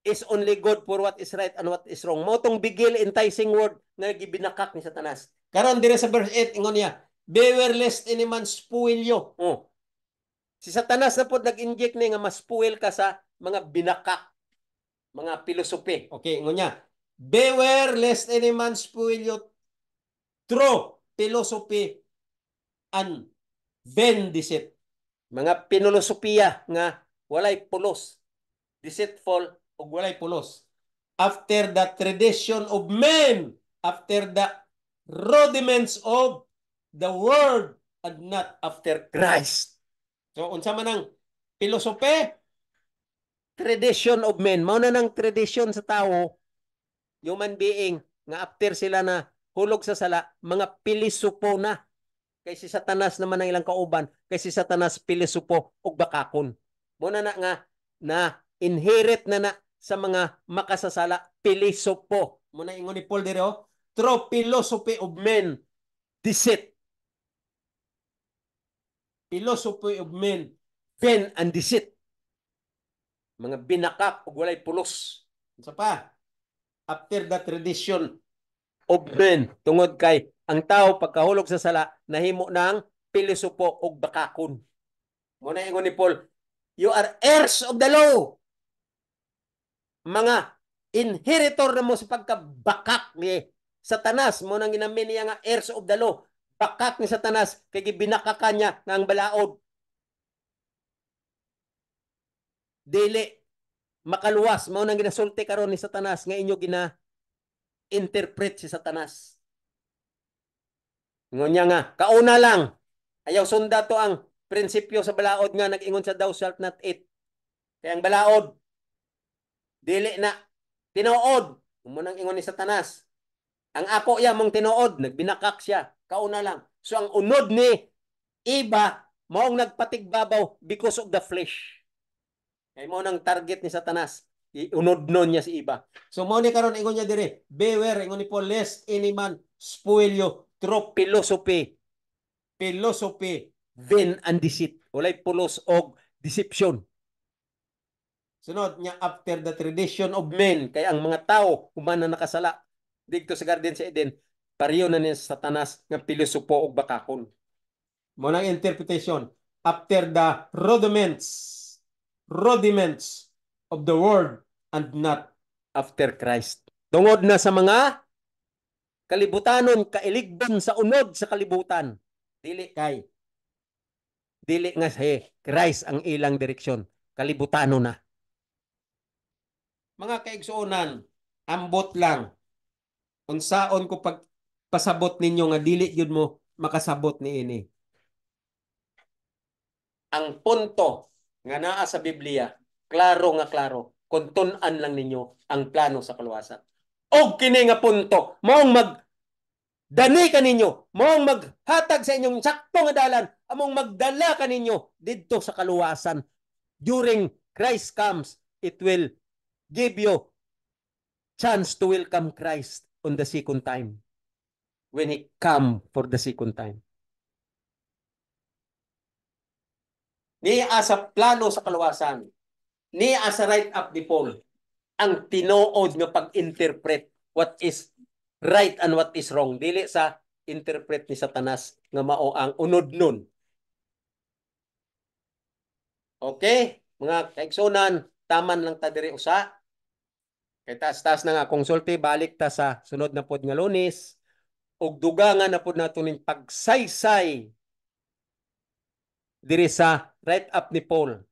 is only good for what is right and what is wrong. Motong bigil enticing word nga gibinakak ni Satanas. Karon dire sa verse 8 ingon niya, beware lest any man spoil you. Oh. Si Satanas na po nag-inject ni nga ma-spoil ka sa mga binakak, mga pilosopi. Okay, ingon niya, beware lest any man spoil you through philosophy and vain deceit. Mga pinolosopiya nga walay pulos, deceitful ug walay pulos. after the tradition of men, after the rudiments of the world, and not after Christ. So, unsa man ang pilosope? Tradition of men. Mao na ng tradition sa tao, human being, nga after sila na hulog sa sala, mga pilisupo na. Kay si Satanas naman ang ilang kauban, kay si Satanas pilisupo ug bakakon. Muna na nga na inherit na sa mga makasasala pilisupo. Muna ingon ni Paul dire through philosophy of men deceit. Philosophy of men vain and deceit. Mga binakak ug walay pulos. Unsa pa? After the tradition of men, tungod kay ang tao pagkahulog sa sala nahimo ng pilosopo ug bakakon. Muna ingon ni Paul, you are heirs of the law. Mga inheritor na mo sa pagkabakak ni Satanas. Mo nang ginamin niya nga heirs of the law. Bakak ni Satanas kay gibinakakan niya nga ang balaod. Dili makaluwas. Mo nang ginasulti karon ni Satanas nga inyo gina-interpret si Satanas. Ingon niya nga, kauna lang, ayaw sunda to ang prinsipyo sa balaod nga nag-ingon sa thou shalt not eat. Kaya ang balaod, dili na tinuod. Umunang ingon ni Satanas. Ang ako ya mong tinuod, nagbinakak siya. Kauna lang. So ang unod ni Eva, maong nagpatigbabaw because of the flesh. Kaya mo nang target ni Satanas. Unod nun niya si Eva. So mo ni karon ingon niya dire, beware, ingon ni Paul, lest any man spoil you through philosophy. Philosophy, vain and deceit. Walay pulos og deception. Sunod niya, after the tradition of men, kaya ang mga tao, human na nakasala, dito sa Garden sa Eden, pariyo na ni Satanas ng pilosopo o bakakon. Munang interpretation, after the rudiments of the world and not after Christ. Tungod na sa mga kalibutanon, kailigban sa unod sa kalibutan. Dili nga Christ ang ilang direksyon. Kalibutano na. Mga kaigsuonan, ambot lang. Unsaon ko pagpasabot ninyo nga dili yun mo makasabot ni ini. Ang punto nga naa sa Biblia, klaro nga klaro, kung tun-an lang ninyo ang plano sa kaluwasan. Og kini nga punto, maong dani ka ninyo, maong maghatag sa inyong sakto nga dalan, among magdala ka ninyo didto sa kaluwasan. During Christ comes, it will give you chance to welcome Christ on the second time. When He come for the second time. Niya sa plano sa kaluwasan, niya sa right up ni Paul, ang tinuod nga pag-interpret what is right and what is wrong. Dili sa interpret ni Satanas nga mao ang unod nun. Okay? Mga kaigsunan, taman lang ta diri usa. Kay taas-taas na nga konsulti, balik ta sa sunod na pod nga Lunes. Ug dugangan na pod nato ning pagsaysay diri sa right up ni Paul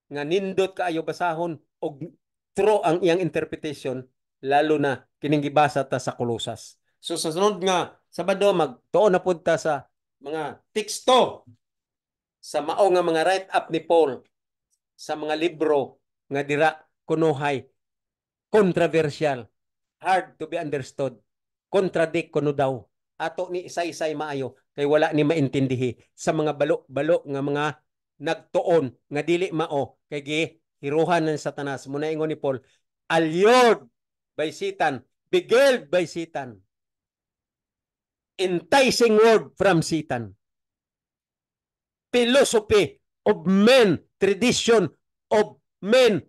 nga nindot kaayo basahon og true ang iyang interpretation, lalo na kining gibasa ta sa Kolosas. So sa sunod nga Sabado magtuon na pud ta sa mga teksto sa mao nga mga right up ni Paul sa mga libro nga dira kunuhay controversial, hard to be understood, contradict kuno daw. Ato ni isay-isay maayo kay wala ni maintindihi sa mga balo-balo nga mga nagtuon nga dili mao kay gihiruhan ng Satanas. Muna ingon ni Paul, allured by Satan, beguiled by Satan, enticing word from Satan, philosophy of men, tradition of men,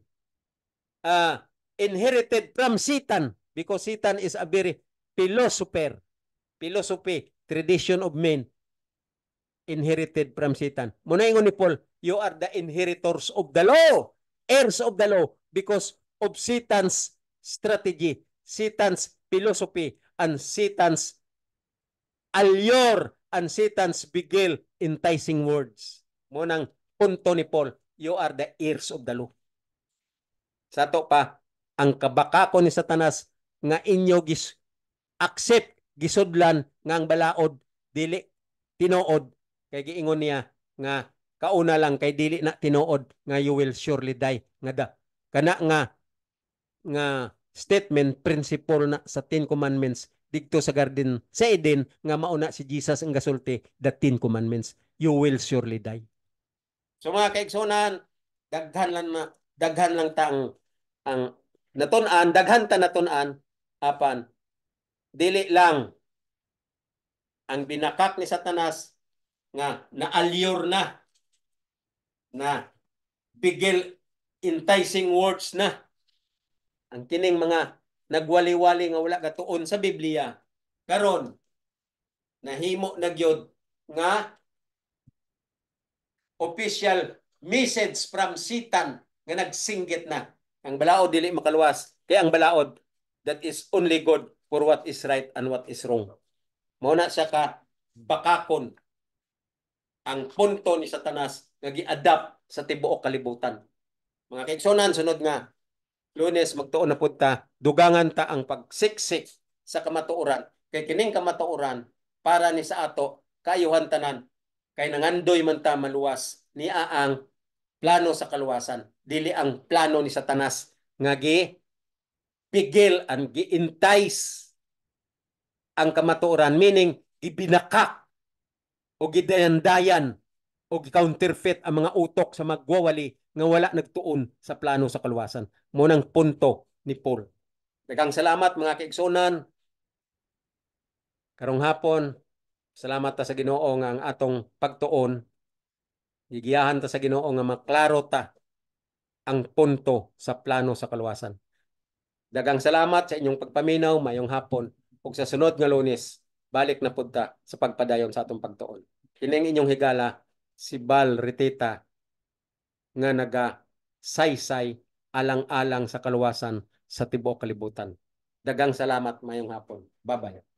inherited from Satan, because Satan is a very philosopher. Philosophy, tradition of men, inherited from Satan. Muna ingon ni Paul, you are the inheritors of the law, heirs of the law, because of Satan's strategy, Satan's philosophy, and Satan's allure, and Satan's beguile, enticing words. Munang punto ni Paul, you are the heirs of the law. Sa to pa, ang kabakako ni Satanas nga inyo accept gisudlan nga ang balaod dili tinuod kay giingon niya nga kauna lang kay dili na tinuod nga you will surely die nga kana nga statement principle na sa Ten Commandments dito sa garden sa Eden nga mauna si Jesus ang gasulti the Ten Commandments, you will surely die. So mga kaigsunan, daghan lang ta ang natun-an, daghan ta natun-an apan dili lang ang binakak ni Satanas nga na-allure na bigel enticing words na ang kining mga nagwali-wali nga wala gatuon sa Biblia karon nahimo na gyud nga official message from Satan nga nagsinggit na ang balaod dili makaluwas kay ang balaod that is only good for what is right and what is wrong. Mao na siya ka bakakon ang punto ni Satanas nga gi-adapt sa tibuok kalibutan. Mga kaigsunan, sunod nga Lunes magtuon na pud ta, dugangan ta ang pagsiksik sa kamatuoran. Kay kining kamatuoran para ni sa ato kaayuhan tanan kay nangandoy man ta maluwas niya ang plano sa kaluwasan. Dili ang plano ni Satanas nga pigil and gi-entice ang kamatuoran, meaning ibinakak o gidayandayan o gi-counterfeit ang mga utok sa magwawali nga wala nagtuon sa plano sa kaluwasan. Munang punto ni Paul. Daghang salamat mga kaigsunan. Karong hapon, salamat ta sa Ginoo nga ang atong pagtuon gigiyahan ta sa Ginoo nga maklaro ta ang punto sa plano sa kaluwasan. Daghang salamat sa inyong pagpaminaw mayong hapon ug sa sunod nga Lunes balik na pud ta sa pagpadayon sa atong pagtuon. Kining inyong higala si Bal Ritita nga naga saysay alang-alang sa kaluwasan sa tibuok kalibutan. Daghang salamat mayong hapon. Bye-bye.